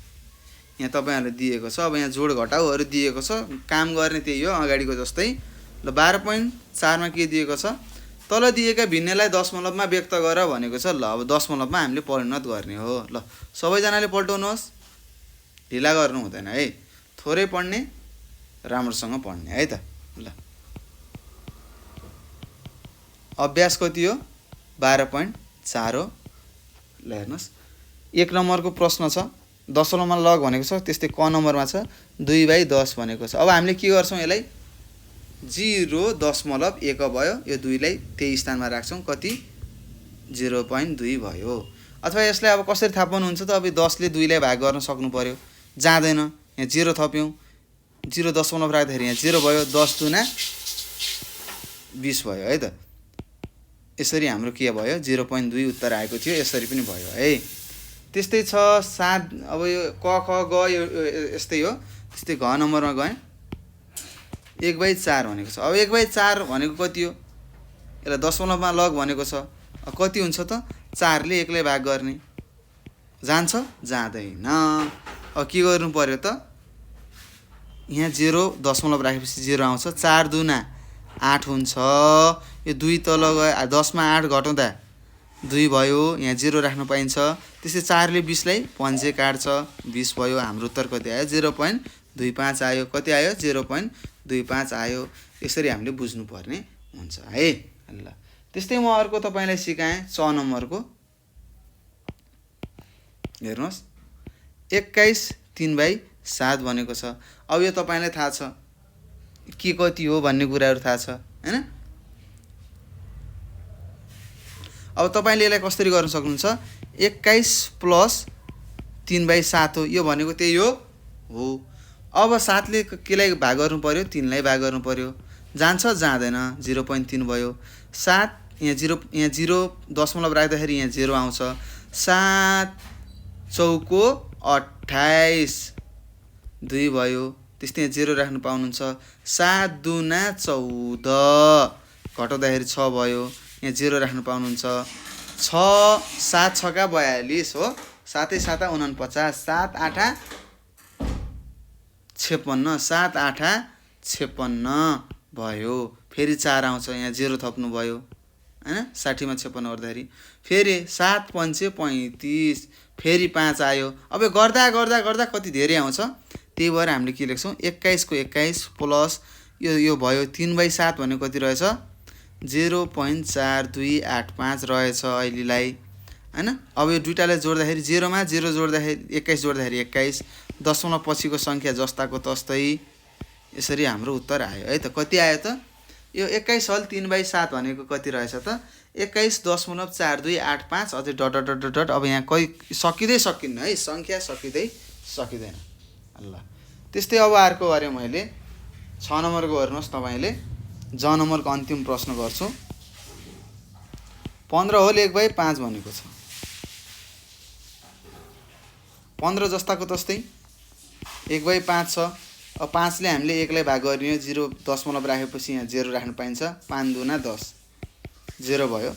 यहाँ तपाईँहरूलाई दिएको छ, अब यहाँ जोड घटाउहरू दिएको छ, काम गर्ने त्यही हो अगाडिको जस्तै। ल 12.4मा के दिएको छ, तल दिएका भिन्नलाई दशमलवमा व्यक्त गर भनेको छ। ल अब दशमलवमा हामीले परिणत गर्ने हो। ल सबैजनाले पल्टाउनुहोस्, ढिला गर्नु हुँदैन है, थोरै पढ्ने राम्रोसँग पढ्ने है त। ल अभ्यास कति हो, 12.4 हो। ल हेर्नुहोस् 1 नम्बरको प्रश्न छ, दशमलवमा लग भनेको छ, त्यस्तै क नम्बरमा छ 2/10 भनेको छ। अब हामीले के गर्छौँ, यसलाई 0.1 भयो, यो 2लाई त्यही स्थानमा राख्छौँ, कति 0.2 भयो। अथवा यसलाई अब कसरी थाहा पाउनुहुन्छ त, अब 10ले 2लाई भाग गर्न सक्नु पर्यो, जाँदैन, यहाँ 0 थप्यौँ, 0 दशमलव राख्दाखेरि यहाँ 0 भयो, 10 दुना 20 भयो है त। यसरी हाम्रो के भयो, 0.2 उत्तर आएको थियो, यसरी पनि भयो है। त्यस्तै छ 7, अब यो क ख ग यो यस्तै हो। त्यस्तै घ नम्बरमा गएँ, 1/4 भनेको छ। अब 1/4 भनेको कति हो, यसलाई दशमलवमा लग भनेको छ, कति हुन्छ त, 4ले 1लाई भाग गर्ने, जान्छ, जाँदैन। अब के गर्नु पर्यो त, यहाँ 0 दशमलव राखेपछि 0 आउँछ, 4 दुना 8 हुन्छ, यो 2 तल गयो, 10मा 8 घटाउँदा 2 भयो, यहाँ 0 राख्न पाइन्छ। त्यस्तै 4ले 20लाई पन्जे काट्छ, 20 भयो। हाम्रो उत्तर कति आयो, 0.25 आयो। कति आयो, 0.25 आयो। यसरी हामीले बुझ्नुपर्ने हुन्छ है। ल त्यस्तै म अर्को तपाईँलाई सिकाएँ 6 नम्बरको। हेर्नुहोस् 21 3/7 भनेको छ। अब यो तपाईँलाई थाहा छ के कति हो भन्ने कुराहरू थाहा छ हैन। अब तपाईँले यसलाई कसरी गर्न सक्नुहुन्छ, 21 + 3/7 हो, यो भनेको त्यही हो। अब 7 ले केलाई भाग गर्नु पर्यो, 3 लाई भाग गर्नु पर्यो, जान्छ जाँदैन, 0.3 भयो। 7 यहाँ 0 दशमलव राख्दाखेरि यहाँ 0 आउँछ। 7 चौको 28 2 भयो। त्यस्तै यहाँ 0 राख्नु पाउनुहुन्छ। 7 दुना 14 घटाउँदाखेरि 6 भयो। यहाँ 0 राख्नु पाउनुहुन्छ। 7 छका 42 हो, 7 7 49, 7 8 56, 7 8 56 भयो। फेरि 4 आउँछ, यहाँ 0 थप्नु भयो हैन। 60 मा 56 गर्दाखेरि फेरि 7 5 35, फेरि 5 आयो। अब गर्दा गर्दा गर्दा कति धेरै आउँछ, त्यही भएर हामीले के लेख्छौँ, 21 को 21 प्लस यो भयो 3/7 भनेको कति रहेछ, 0.4285 रहेछ अहिलेलाई हैन। अब यो दुईटालाई जोड्दाखेरि 0 मा 0 जोड्दाखेरि 21 जोड्दाखेरि 21, दशमलव पछिको सङ्ख्या जस्ताको तस्तै यसरी हाम्रो उत्तर आयो है त। कति आयो त, यो 21 हल 3/7 भनेको कति रहेछ त, 21.4285 अझै डट डट डट डट। अब यहाँ कोही सकिँदै सकिन्न है, सङ्ख्या सकिँदै सकिँदैन ल। त्यस्तै अब अर्को गरे मैले 6 नम्बरको हेर्नुहोस् तपाईँले। ज नम्बरको अन्तिम प्रश्न गर्छु। 15 होल 1/5 भनेको छ। 15 जस्ताको तस्तै 1/5 छ। अब 5 ले हामीले 1 लाई भाग गर्ने, 0 दशमलव राखेपछि यहाँ 0 राख्नु पाइन्छ। 5 दुना 10, 0 भयो।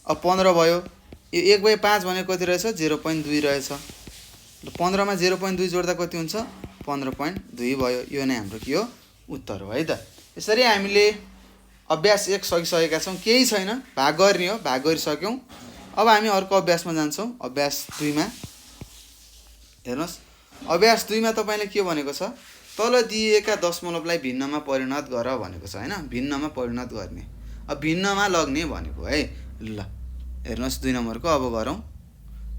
अब 15 भयो। यो 1/5 भनेको कति रहेछ, 0.2 रहेछ। 15 मा 0.2 जोड्दा कति हुन्छ, 15.2 भयो। यो नै हाम्रो के हो, उत्तर हो है त। यसरी हामीले अभ्यास 1 सकिसकेका छौँ, केही छैन, भाग गर्ने हो, भाग गरिसक्यौँ। अब हामी अर्को अभ्यासमा जान्छौँ, अभ्यास 2 मा। हेर्नुहोस् अभ्यास 2 मा तपाईँले के भनेको छ, तल दिएका दशमलवलाई भिन्नमा परिणत गर भनेको छ हैन। भिन्नमा परिणत गर्ने, अब भिन्नमा लग्ने भनेको है ल। हेर्नुहोस् 2 नम्बरको अब गरौँ।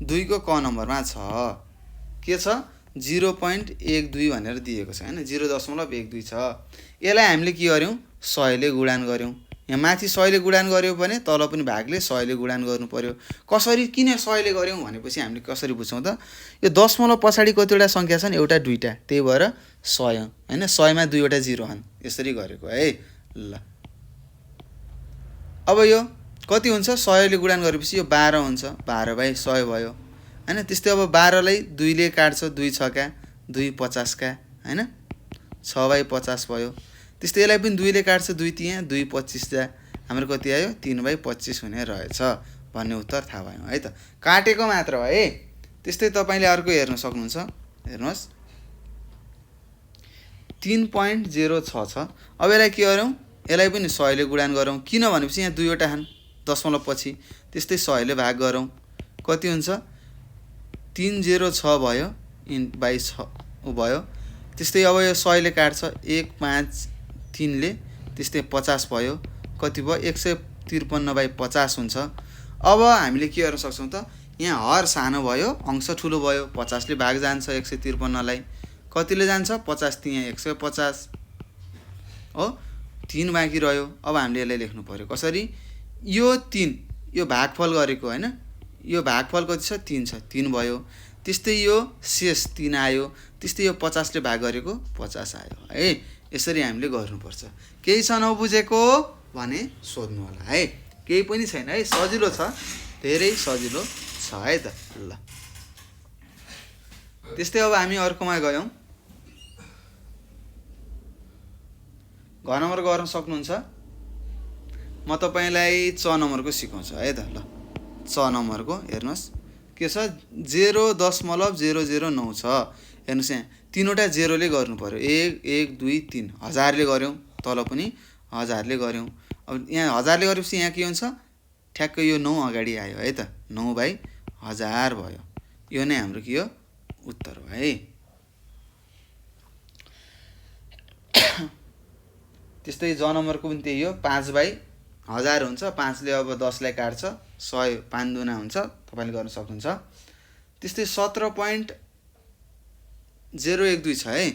2 को क नम्बरमा छ के छ, 0.12 भनेर दिएको छ हैन, 0.12 छ। यसलाई हामीले के गर्यौँ, 100 ले गुणान गर्यौँ। यहाँ माथि 100 ले गुणान गर्यो भने तल पनि भागले 100 ले गुणान गर्नु पर्यो। कसरी, किन 100 ले गर्यौँ भनेपछि हामीले कसरी बुझ्छौँ त, यो दशमलव पछाडि कतिवटा सङ्ख्या छन्, एउटा दुईटा, त्यही भएर 100 हैन। 100 मा 2 वटा 0 छन्, यसरी गरेको है ल। अब यो कति हुन्छ, 100 ले गुणान गरेपछि यो 12 हुन्छ, 12/100 भयो हैन। त्यस्तै अब 12 लाई 2 ले काट्छ, 2 छका 2 50 का हैन, 6/50 भयो। त्यस्तै यसलाई पनि 2 ले काट्छ, 2 तिया 2 25 जा, हाम्रो कति आयो, 3/25 हुने रहेछ भन्ने उत्तर थाहा भयो है त। काटेको मात्र हो है। त्यस्तै तपाईले अर्को हेर्न सक्नुहुन्छ। हेर्नुहोस् 3.06 छ। अब यसलाई के गरौँ, यसलाई पनि 100 ले गुणान गरौँ, किन भनेपछि यहाँ 2 वटा छन् दशमलव पछि। त्यस्तै 100 ले भाग गरौँ, कति हुन्छ, 306 भयो, बाइ 6 भयो। त्यस्तै अब यो 100 ले काट्छ, 1 5 3 ले, त्यस्तै 50 भयो, कति भयो, 153/50 हुन्छ। अब हामीले के गर्न सक्छौँ त, यहाँ हर सानो भयो, अंश ठुलो भयो, 50 ले भाग जान्छ 153 लाई, कतिले जान्छ, 50 तिया 150 हो, 3 बाँकी रह्यो। अब हामीले यसलाई लेख्नु पर्यो कसरी, यो 3 यो भागफल गरेको हैन, यो भागफल कति छ, 3 छ, 3 भयो। त्यस्तै यो शेष 3 आयो। त्यस्तै यो 50 ले भाग गरेको 50 आयो है। यसरी हामीले गर्नुपर्छ। केही छ नबुझेको भने सोध्नु होला है, केही पनि छैन है, सजिलो छ, धेरै सजिलो छ है त ल। त्यस्तै अब हामी अर्कोमा गयौँ। घ नम्बर गर्न सक्नुहुन्छ। म तपाईलाई च नम्बरको सिकाउँछु है त ल। च नम्बरको हेर्नुहोस् के छ, 0.009 छ। हेर्नुहोस् यहाँ 3 वटा 0 ले गर्नु पर्यो, 1 1 2 3, 1000 ले गर्यौँ, तल पनि 1000 ले गर्यौँ। अब यहाँ 1000 ले गरेपछि यहाँ के हुन्छ, ठ्याक्कै यो 9 अगाडि आयो है त, 9/1000 भयो। यो नै हाम्रो के हो, उत्तर हो है। त्यस्तै ज नम्बरको पनि त्यही हो, 5/1000 1000 हुन्छ, 5ले अब 10लाई काट्छ, 100 5 दुना हुन्छ, तपाईँले गर्न सक्नुहुन्छ। त्यस्तै 17.012 छ है,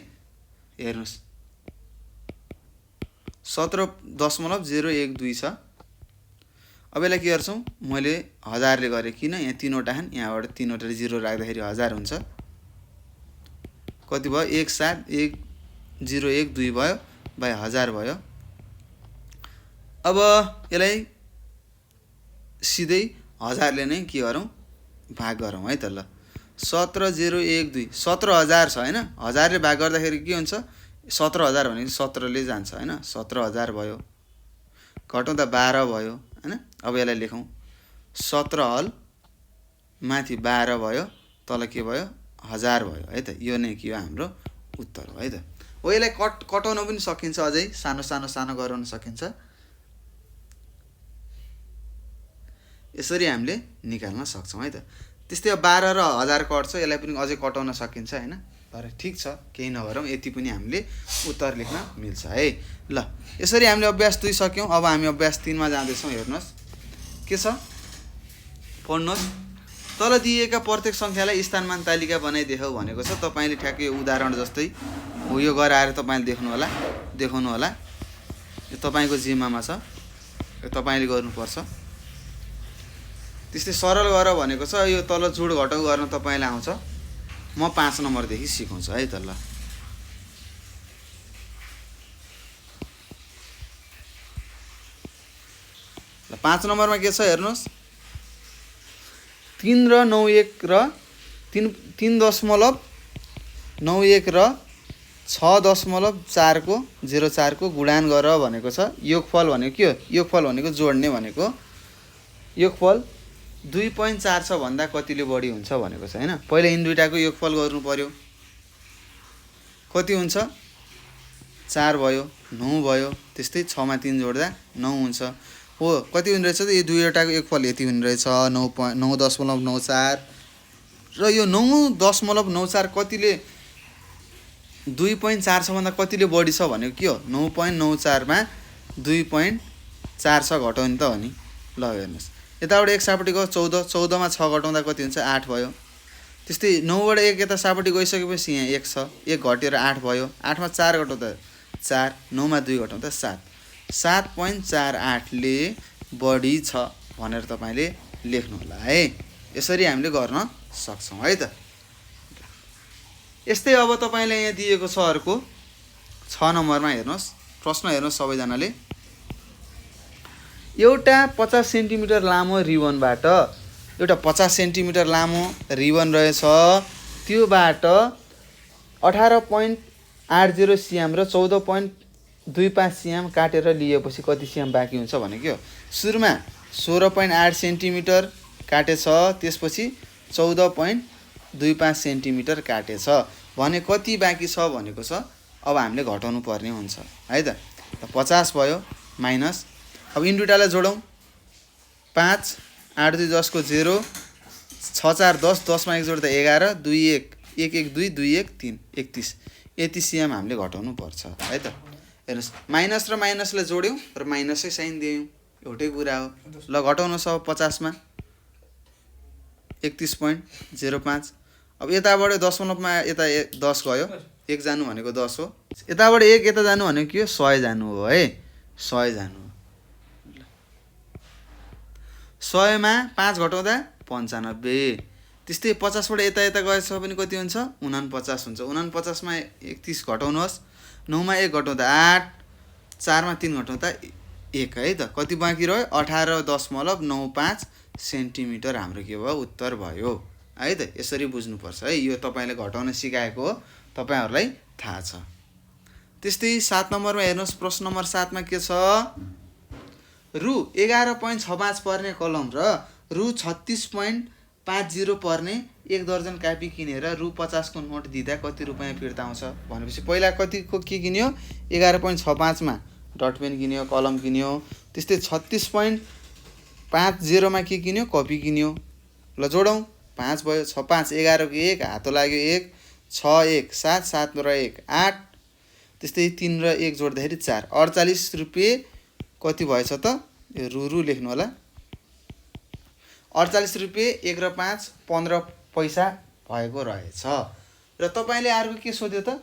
हेर्नुहोस् 17.012 छ। अब यसलाई के गर्छौँ, मैले 1000ले गरेँ, किन यहाँ 3वटा छन्, यहाँबाट 3वटा 0 राख्दाखेरि 1000 हुन्छ। कति भयो, 171012 भयो, बाई 1000 भयो। अब यसलाई सिधै 1000ले नै के गरौँ, भाग गरौँ है त। ल 17.012 17000 छ होइन, 1000ले भाग गर्दाखेरि के हुन्छ, 17000 भनेको 17ले जान्छ होइन, 17000 भयो, घटाउँदा 12 भयो होइन। अब यसलाई लेखौँ, 17 हल माथि 12 भयो, तल के भयो, 1000 भयो है त। यो नै के हो, हाम्रो उत्तर हो है त। हो, यसलाई कटाउन पनि सकिन्छ, अझै सानो सानो सानो गराउन सकिन्छ। यसरी हामीले निकाल्न सक्छौँ है त। त्यस्तै अब 12 र 1000 कट्छ, यसलाई पनि अझै कटाउन सकिन्छ होइन। तर ठिक छ, केही नगरौँ, यति पनि हामीले उत्तर लेख्न मिल्छ है। ल यसरी हामीले अभ्यास 2 सक्यौँ। अब हामी अभ्यास 3मा जाँदैछौँ। हेर्नुहोस् के छ, पढ्नुहोस्। तल दिएका प्रत्येक सङ्ख्यालाई स्थानमान तालिका बनाइदेऊ भनेको छ। तपाईँले ठ्याक्कै उदाहरण जस्तै हो यो गराएर तपाईँले देखाउनु होला। यो तपाईँको जिम्मामा छ, यो तपाईँले गर्नुपर्छ। त्यस्तै सरल गर भनेको छ, यो तल जोड घटाउ गर्न तपाईँलाई आउँछ। म 5 नम्बरदेखि सिकाउँछु है त। ल 5 नम्बरमा के छ हेर्नुहोस्, 3 र 91 र 3.91 र 6.4 को 04 को गुणान गर भनेको छ। योगफल भनेको के हो, योगफल भनेको जोड्ने भनेको। योगफल 2.4 छ भन्दा कतिले बढी हुन्छ भनेको छ होइन। पहिला यिन दुईटाको योगफल गर्नु पर्यो, कति हुन्छ, 4 भयो, 9 भयो। त्यस्तै 6 मा 3 जोड्दा 9 हुन्छ। हो, कति हुने रहेछ त, यो दुईवटाको योगफल यति हुने रहेछ, 9.94 र यो 9.94 कतिले 2.4 छ भन्दा कतिले बढी छ भनेको के हो, 9.94 मा 2.4 छ घटाउने त हो नि। ल हेर्नुहोस्, यताबाट 1 सापट्टि गयो 14, 14 मा 6 घटाउँदा कति हुन्छ, 8 भयो। त्यस्तै 9 बाट 1 यता सापट्टि गइसकेपछि यहाँ 1 छ, 1 घटेर 8 भयो। 8 मा 4 घटाउँदा 4, 9 मा 2 घटाउँदा 7, 7.48 ले बढी छ भनेर तपाईँले लेख्नु होला है। यसरी हामीले गर्न सक्छौँ है त। यस्तै अब तपाईँले यहाँ दिएको छ अर्को 6 नम्बरमा हेर्नुहोस्, प्रश्न हेर्नुहोस् सबैजनाले। एउटा 50 सेन्टिमिटर लामो रिबनबाट, एउटा 50 सेन्टिमिटर लामो रिबन रहेछ, त्योबाट 18.80 सिएम र 14.25 सिएम काटेर लिएपछि कति सिएम बाँकी हुन्छ भनेको हो। सुरुमा 16.8 सेन्टिमिटर काटेछ, त्यसपछि 14.25 सेन्टिमिटर काटेछ भने कति बाँकी छ भनेको छ। अब हामीले घटाउनु पर्ने हुन्छ है त। 50 भयो माइनस, अब यिन दुईटालाई जोडौँ, 5 8 2 10 को 0, 6 4 10, 10 मा 1 जोड्दा 11, 2 1 1 1 2 2 1 3 31, यति सिएम हामीले घटाउनु पर्छ है त। हेर्नुहोस्, माइनस र माइनसलाई जोड्यौँ र माइनसै साइन दियौँ, एउटै कुरा हो। ल घटाउनुहोस्, अब 50 मा 31.05। अब यताबाट दशमलवमा यता 10 गयो, 1 जानु भनेको 10 हो। यताबाट 1 यता जानु भनेको के हो, 100 जानु हो है, 100 जानु हो। 100 मा 5 घटाउँदा 95। त्यस्तै 50 बाट यता यता गएछ पनि कति हुन्छ, 49 हुन्छ। 49 मा 31 घटाउनुहोस्, 9 मा 1 घटाउँदा 8, 4 मा 3 घटाउँदा 1 है त। कति बाँकी रह्यो, 18.95 सेन्टिमिटर हाम्रो के भयो, उत्तर भयो है त। यसरी बुझ्नुपर्छ है, यो तपाईँले घटाउन सिकाएको हो, तपाईँहरूलाई थाहा छ। त्यस्तै 7 नम्बरमा हेर्नुहोस्, प्रश्न नम्बर 7 मा के छ, रु 11.65 पर्ने कलम र रु 36.50 पर्ने 1 दर्जन कापी किनेर रु 50 को नोट दिँदा कति रुपैयाँ फिर्ता आउँछ भनेपछि पहिला कतिको के किन्यो, 11.65 मा डट पेन किन्यो, कलम किन्यो। त्यस्तै 36.50 मा के किन्यो, कपी किन्यो। ल जोडौँ, 5 भयो, 6 5 11 को 1, हातो लाग्यो 1, 6 1 7 7 र 1 8, त्यस्तै 3 र 1 जोड्दाखेरि 4, 48 रुपैयाँ कति भएछ त, यो रु लेख्नु होला। 48 रुपियाँ 1 र 5 15 पैसा भएको रहेछ। र तपाईँले अर्को के सोध्यो त?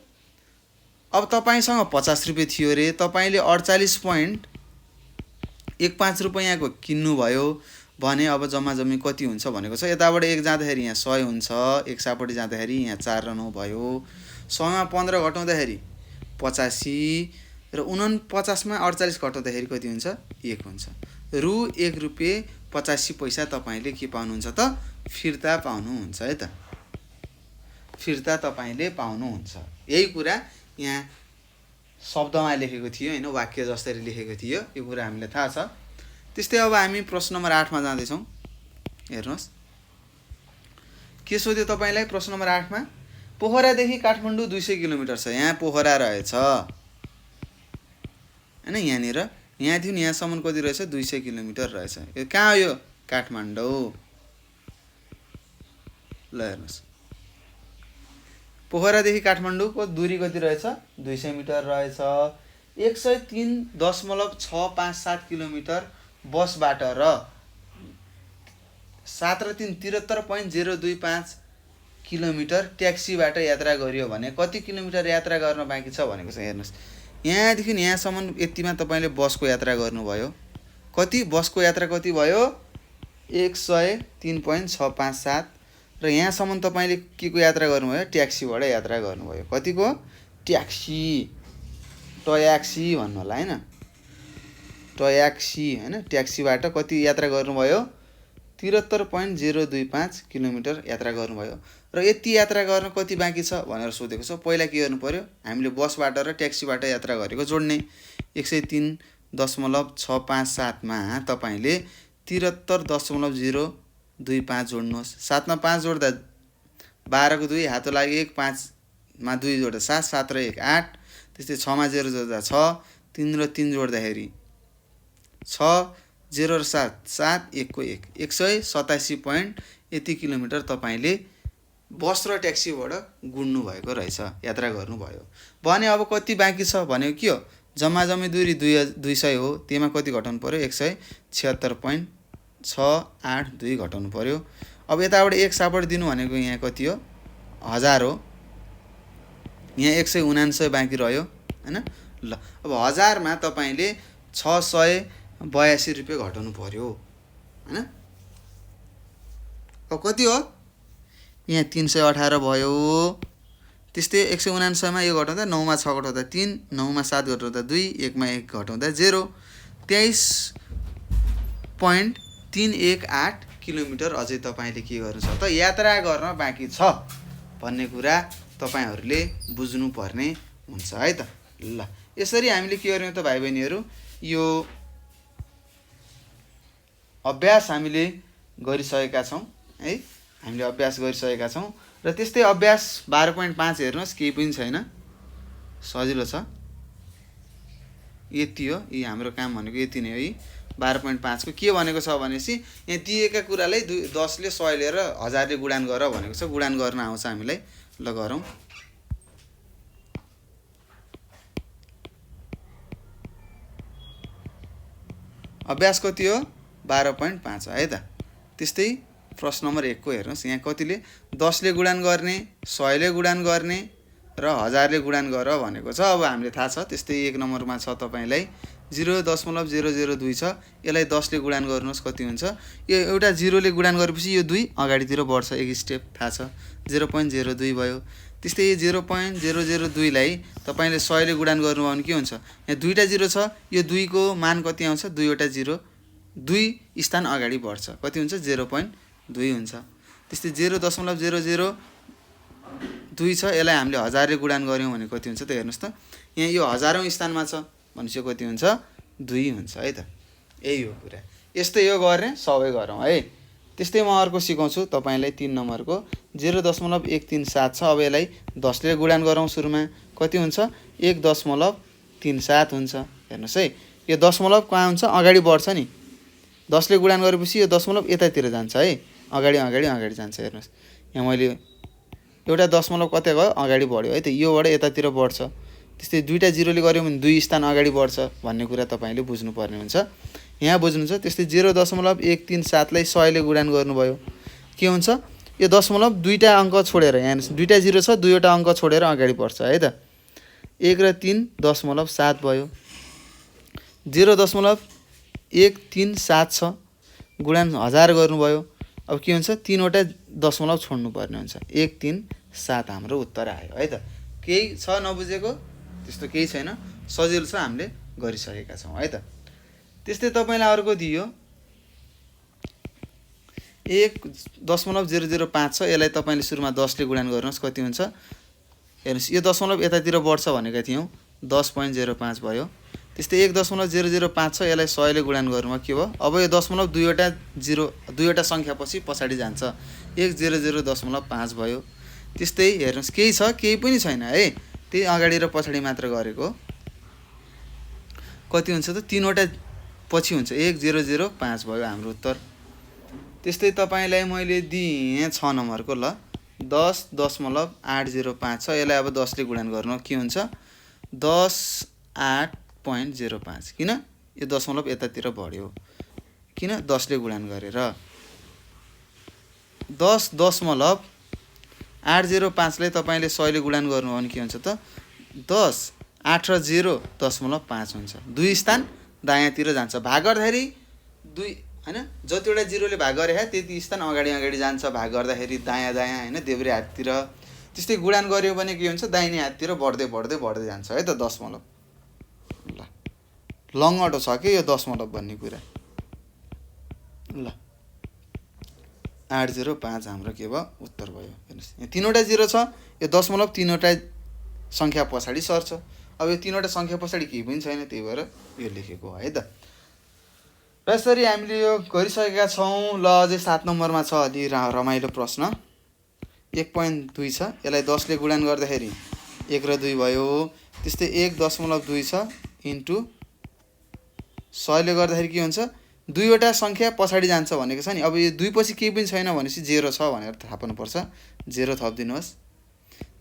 अब तपाईँसँग 50 रुपियाँ थियो रे, तपाईँले 48.15 रुपियाँको किन्नुभयो भने अब जम्मा जम्मी कति हुन्छ भनेको छ। यताबाट 1 जाँदाखेरि यहाँ 100 हुन्छ, 1 सापट्टि जाँदाखेरि यहाँ 4 र 9 भयो, 100 मा 15 घटाउँदाखेरि 85 र 49 मा 48 घटाउँदाखेरि कति हुन्छ? 1 हुन्छ। रु 1 रुपियाँ 85 पैसा तपाईँले के पाउनुहुन्छ त? फिर्ता पाउनुहुन्छ है त। फिर्ता तपाईँले पाउनुहुन्छ। यही कुरा यहाँ शब्दमा लेखेको थियो हैन, वाक्य जसरी लेखेको थियो, यो कुरा हामीलाई थाहा छ। त्यस्तै अब हामी प्रश्न नम्बर 8 मा जाँदैछौँ। हेर्नुहोस् के सोध्यो तपाईँलाई प्रश्न नम्बर 8 मा? पोखरादेखि काठमाडौँ 200 किलोमिटर छ। यहाँ पोखरा रहेछ हैन, यहाँनिर यहाँदेखि यहाँसम्म कति रहेछ? 200 किलोमिटर रहेछ। यो कहाँ हो? यो काठमाडौँ। ल हेर्नुहोस्, पोखरादेखि काठमाडौँको दूरी कति रहेछ? 200 मिटर रहेछ। 103.657 किलोमिटर बसबाट र 7 र 3 73.025 किलोमिटर ट्याक्सीबाट यात्रा गरियो भने कति किलोमिटर यात्रा गर्न बाँकी छ भनेको छ। हेर्नुहोस्, यहाँदेखि यहाँसम्म यतिमा तपाईँले बसको यात्रा गर्नुभयो। कति बसको यात्रा कति भयो? 103.657 र यहाँसम्म तपाईँले के को यात्रा गर्नुभयो? ट्याक्सीबाट यात्रा गर्नुभयो। कतिको? ट्याक्सी, टयाक्सी भन्नु होला हैन, टयाक्सी हैन, ट्याक्सीबाट कति यात्रा गर्नुभयो? 73.025 किलोमिटर यात्रा गर्नुभयो। र यति यात्रा गर्न कति बाँकी छ भनेर सोधेको छ। पहिला के गर्नु पर्यो? हामीले बसबाट र ट्याक्सीबाट यात्रा गरेको जोड्ने। 103.657 मा तपाईँले 73.025 जोड्नुहोस्। 7 मा 5 जोड्दा 12 को 2 हातो लागि 1, 5 मा 2 जोड्दा 7, 7 र 1 8। त्यस्तै 6 मा 0 जोड्दा 6, 3 र 3 जोड्दाखेरि 6, 0 र 7 7, 1 को 1 187 यति किलोमिटर तपाईँले बस र ट्याक्सीबाट गुड्नु भएको रहेछ, यात्रा गर्नुभयो भने। अब कति बाँकी छ भनेको के हो? जम्मा जम्मी दूरी 200 हो, त्यसमा कति घटाउनु पर्यो? 176.682 घटाउनु पर्यो। अब यताबाट 1 सापट दिनु भनेको यहाँ कति हो? 1000 हो। यहाँ 179 बाँकी रह्यो हैन। ल अब 1000 मा तपाईँले 682 रुपियाँ घटाउनु पर्यो हैन। अब कति हो? यहाँ 318 भयो। त्यस्तै 179 मा यो घटाउँदा 9 मा 6 घटाउँदा 3, 9 मा 7 घटाउँदा 2, 1 मा 1 घटाउँदा 0, 23.318 किलोमिटर अझै तपाईँले के गर्नु छ त? यात्रा गर्न बाँकी छ भन्ने कुरा तपाईँहरूले बुझ्नुपर्ने हुन्छ है त। ल यसरी हामीले के गर्यौँ त भाइ बहिनीहरू? यो अभ्यास हामीले गरिसकेका छौँ है, हामीले अभ्यास गरिसकेका छौँ। र त्यस्तै अभ्यास 12.5 हेर्नुहोस्, केही पनि छैन, सजिलो छ। यति हो, यी हाम्रो काम भनेको यति नै हो। यी 12.5 को के भनेको छ भनेपछि यहाँ दिएका कुरालाई 10 ले 100 लिएर 1000 ले गुणान गर भनेको छ। गुणान गर्न आउँछ हामीलाई। ल गरौँ। अभ्यास कति हो? 12.5 है त। त्यस्तै प्रश्न नम्बर 1 को हेर्नुहोस्, यहाँ कतिले 10 ले गुणान गर्ने, 100 ले गुणान गर्ने र 1000 ले गुणान गर भनेको छ। अब हामीले थाहा छ। त्यस्तै 1 नम्बरमा छ तपाईँलाई 0.002 छ। यसलाई 10 ले गुणान गर्नुहोस्, कति हुन्छ? यो एउटा 0 ले गुणान गरेपछि यो 2 अगाडितिर बढ्छ, एक स्टेप, थाहा छ। 0.02 भयो। त्यस्तै यो 0.002 लाई तपाईँले 100 ले गुणान गर्नुभयो भने के हुन्छ? यहाँ दुईटा 0 छ, यो 2 को मान कति आउँछ? 2 वटा 0, 2 स्थान अगाडि बढ्छ, कति हुन्छ? 0.2 हुन्छ। त्यस्तै 0.002 छ, यसलाई हामीले 1000 ले गुणान गर्यौँ भने कति हुन्छ त? हेर्नुहोस् त, यहाँ यो हजारौँ स्थानमा छ भनेपछि कति हुन्छ? 2 हुन्छ है त। यही हो कुरा। यस्तै यो गर्ने सबै गरौँ है। त्यस्तै म अर्को सिकाउँछु तपाईँलाई 3 नम्बरको 0.137 छ। अब यसलाई 10 ले गुणान गरौँ। सुरुमा कति हुन्छ? 1.37 हुन्छ। हेर्नुहोस् है, यो दशमलव कहाँ हुन्छ? अगाडि बढ्छ नि। 10 ले गुणान गरेपछि यो दशमलव यतातिर जान्छ है, अगाडि अगाडि अगाडि जान्छ। हेर्नुहोस्, यहाँ मैले एउटा दशमलव कतै गयो? अगाडि बढ्यो है त, योबाट यतातिर बढ्छ। त्यस्तै दुईटा 0 ले गर्यौँ भने 2 स्थान अगाडि बढ्छ भन्ने कुरा तपाईँले बुझ्नुपर्ने हुन्छ। यहाँ बुझ्नुहुन्छ। त्यस्तै 0.137 लाई 100 ले गुणन गर्नुभयो के हुन्छ, यो दशमलव दुईटा अङ्क छोडेर, यहाँ दुईटा 0 छ, दुईवटा अङ्क छोडेर अगाडि बढ्छ है त। 1 र 3.7 भयो। 0.137 छ, गुणन 1000 गर्नुभयो। अब के हुन्छ, 3वटा दशमलव छोड्नु पर्ने हुन्छ। 137 हाम्रो उत्तर आयो है त। केही छ नबुझेको? त्यस्तो केही छैन, सजिलो छ, हामीले गरिसकेका छौँ है त। त्यस्तै तपाईँलाई अर्को दियो 1.005 छ, यसलाई तपाईँले सुरुमा 10 ले गुणन गर्नुहोस्, कति हुन्छ हेर्नुहोस्। यो दशमलव यतातिर बढ्छ भनेका थियौँ, 10.05 भयो। त्यस्तै 1.005 छ, यसलाई 100 ले गुणन गर्नुमा के भयो, अब यो दशमलव दुईवटा सङ्ख्यापछि पछाडि जान्छ, 100.5 भयो। त्यस्तै हेर्नुहोस्, केही छ, केही पनि छैन है, त्यही अगाडि र पछाडि मात्र गरेको। कति हुन्छ त, 3वटा पछि हुन्छ, 1005 भयो हाम्रो उत्तर। त्यस्तै तपाईँलाई मैले दिएँ 6 नम्बरको, ल 10.805 छ, यसलाई अब 10 ले गुणन गर्नु के हुन्छ, 10.8.05। किन यो दशमलव यतातिर बढ्यो, किन 10 ले गुणन गरेर 10.805 लाई तपाईँले 100 ले गुणन गर्नु भने के हुन्छ त, 10 8 र 0.5 हुन्छ। 2 स्थान दायाँतिर जान्छ, भाग गर्दाखेरि 2 हैन, जतिवटा 0 ले भाग गरे त्यति स्थान अगाडि जान्छ भाग गर्दाखेरि, दायाँ हैन, देब्रे हाततिर। त्यस्तै गुणन गर्यो भने के हुन्छ, दाहिने हाततिर बढ्दै जान्छ है त दशमलव। ल लङ्गटो छ कि यो दशमलव भन्ने कुरा। ल 805 हाम्रो के भयो, उत्तर भयो। हेर्नुहोस्, यहाँ 3वटा 0 छ, यो दशमलव 3वटा सङ्ख्या पछाडि सर्छ। अब यो 3वटा सङ्ख्या पछाडि केही पनि छैन, त्यही भएर यो लेखेको है त। र यसरी हामीले यो गरिसकेका छौँ। ल अझै 7 नम्बरमा छ अलि रमाइलो प्रश्न। 1.2 छ, यसलाई 10 ले गुणन गर्दाखेरि 1 र 2 भयो। त्यस्तै 1.2 छ इन्टु 100 ले गर्दाखेरि के हुन्छ, दुईवटा सङ्ख्या पछाडि जान्छ भनेको छ नि। अब यो 2 पछि केही पनि छैन भनेपछि 0 छ भनेर थाहा पाउनुपर्छ, 0 थपिदिनुहोस्।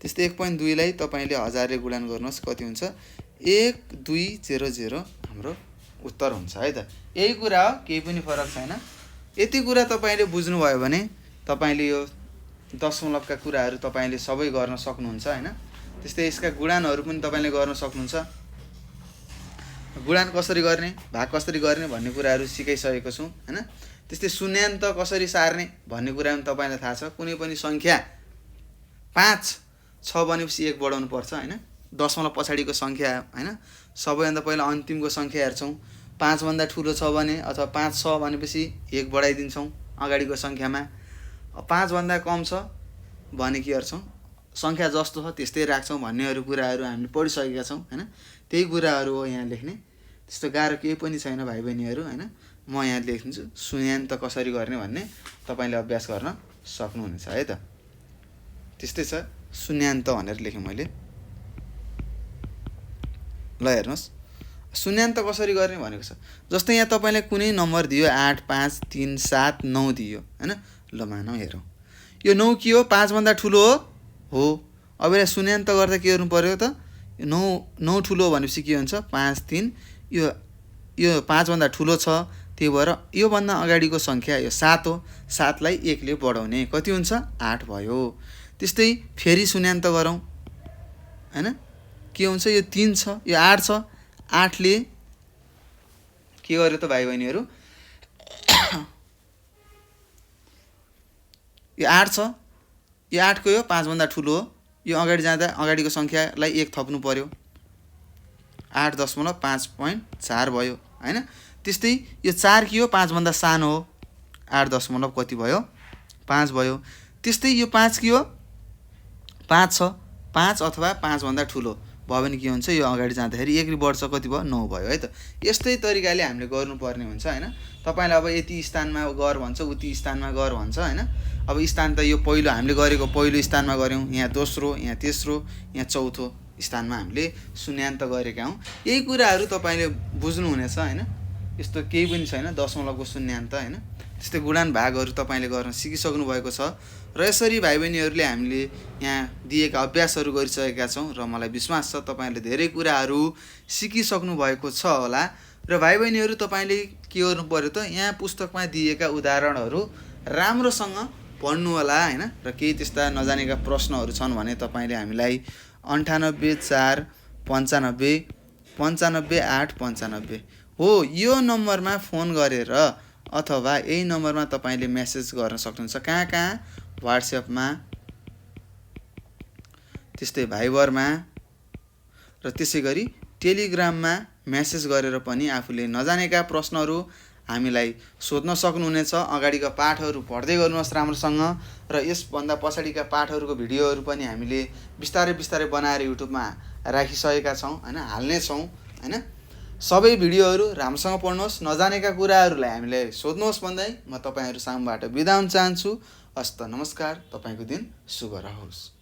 त्यस्तै 1.2 लाई तपाईँले 1000 ले गुणन गर्नुहोस्, कति हुन्छ, 1200 हाम्रो उत्तर हुन्छ है त। यही कुरा हो, केही पनि फरक छैन। यति कुरा तपाईँले बुझ्नुभयो भने तपाईँले यो दशमलवका कुराहरू तपाईँले सबै गर्न सक्नुहुन्छ हैन। त्यस्तै यसका गुणनहरू पनि तपाईँले गर्न सक्नुहुन्छ। गुणन कसरी गर्ने, भाग कसरी गर्ने भन्ने कुराहरू सिकाइसकेको छौँ हैन। त्यस्तै शून्यान्त कसरी सार्ने भन्ने कुरा पनि तपाईँलाई थाहा छ। कुनै पनि सङ्ख्या 5 छ भनेपछि 1 बढाउनु पर्छ हैन। दशमलव पछाडिको सङ्ख्या हैन, सबैभन्दा पहिला अन्तिमको सङ्ख्या हेर्छौँ। 5 भन्दा ठुलो छ भने अथवा 5 छ भनेपछि 1 बढाइदिन्छौँ अगाडिको सङ्ख्यामा। 5 भन्दा कम छ भने के गर्छौँ, सङ्ख्या जस्तो छ त्यस्तै राख्छौँ भन्नेहरू कुराहरू हामीले पढिसकेका छौँ हैन। त्यही कुराहरू हो यहाँ लेख्ने, त्यस्तो गाह्रो केही पनि छैन भाइ बहिनीहरू हैन। म यहाँ लेख्छु शून्यान्त कसरी गर्ने भन्ने, तपाईँले अभ्यास गर्न सक्नुहुनेछ है त। त्यस्तै छ, शून्यान्त भनेर लेखेँ मैले। ल हेर्नुहोस्, शून्यान्त कसरी गर्ने भनेको छ। जस्तै यहाँ तपाईँले कुनै नम्बर दियो, 8 5 3 7 9 दियो हैन। ल मानौँ, हेरौँ, यो 9 के हो, 5 भन्दा ठुलो हो। अब यहाँ शून्यान्त गर्दा के गर्नु पर्यो त, 9 ठुलो भनेपछि के हुन्छ, 5 3, यो 5 भन्दा ठुलो छ, त्यही भएर योभन्दा अगाडिको सङ्ख्या यो 7 हो। 7 लाई 1 ले बढाउने, कति हुन्छ, 8 भयो। त्यस्तै फेरि शून्यान्त गरौँ हैन, के हुन्छ, यो 3 छ, यो 8 छ, 8 ले के गर्यो त भाइ बहिनीहरू, यो 8 छ, यो 8 को यो 5 भन्दा ठुलो हो। यो अगाडि जाँदा अगाडिको सङ्ख्यालाई 1 थप्नु पर्यो, 8.5.4 भयो हैन। त्यस्तै यो 4 के हो, 5 भन्दा सानो हो, 8 दशमलव कति भयो, 5 भयो। त्यस्तै यो 5 के हो, 5 छ, 5 अथवा 5 भन्दा ठुलो भयो भने के हुन्छ, यो अगाडि जाँदाखेरि 1 बढ्छ, कति भयो, 9 भयो है त। यस्तै तरिकाले हामीले गर्नुपर्ने हुन्छ हैन। तपाईँले अब यति स्थानमा गर भन्छ, उति स्थानमा गर भन्छ हैन। अब स्थान त यो पहिलो हामीले गरेको पहिलो स्थानमा गऱ्यौँ, यहाँ दोस्रो, यहाँ तेस्रो, यहाँ चौथो स्थानमा हामीले शून्यान्त गरेका हौँ। यही कुराहरू तपाईँले बुझ्नुहुनेछ हैन। यस्तो केही पनि छैन दशमलवको शून्यान्त हैन। त्यस्तै गुणन भागहरू तपाईँले गर्न सिकिसक्नु भएको छ। र यसरी भाइ बहिनीहरूले हामीले यहाँ दिएका अभ्यासहरू गरिसकेका छौँ र मलाई विश्वास छ तपाईँहरूले धेरै कुराहरू सिकिसक्नु भएको छ होला। र भाइ बहिनीहरू, तपाईँले के गर्नु पर्यो त यहाँ पुस्तकमा दिएका उदाहरणहरू राम्रोसँग पढ्नु होला हैन। र केही त्यस्ता नजानेका प्रश्नहरू छन् भने तपाईले हामीलाई 9849595895 हो यो नम्बरमा फोन गरेर अथवा यही नम्बरमा तपाईले मेसेज गर्न सक्नुहुन्छ। कहाँ व्हाट्सएपमा, त्यस्तै भाइबरमा र त्यसैगरी टेलिग्राममा मेसेज गरेर पनि आफूले नजानेका प्रश्नहरू हामीलाई सोध्न सक्नुहुनेछ। अगाडिका पाठहरू पढ्दै गर्नुहोस् राम्रोसँग र यसभन्दा पछाडिका पाठहरूको भिडियोहरू पनि हामीले बिस्तारै बनाएर युट्युबमा राखिसकेका छौँ हैन, हाल्ने छौँ हैन। सबै भिडियोहरू राम्रोसँग पढ्नुहोस्, नजानेका कुराहरूलाई हामीलाई सोध्नुहोस् भन्दै म तपाईहरु सामूबाट बिदा हुन चाहन्छु। हस्त नमस्कार, तपाईको दिन शुभ रहोस्।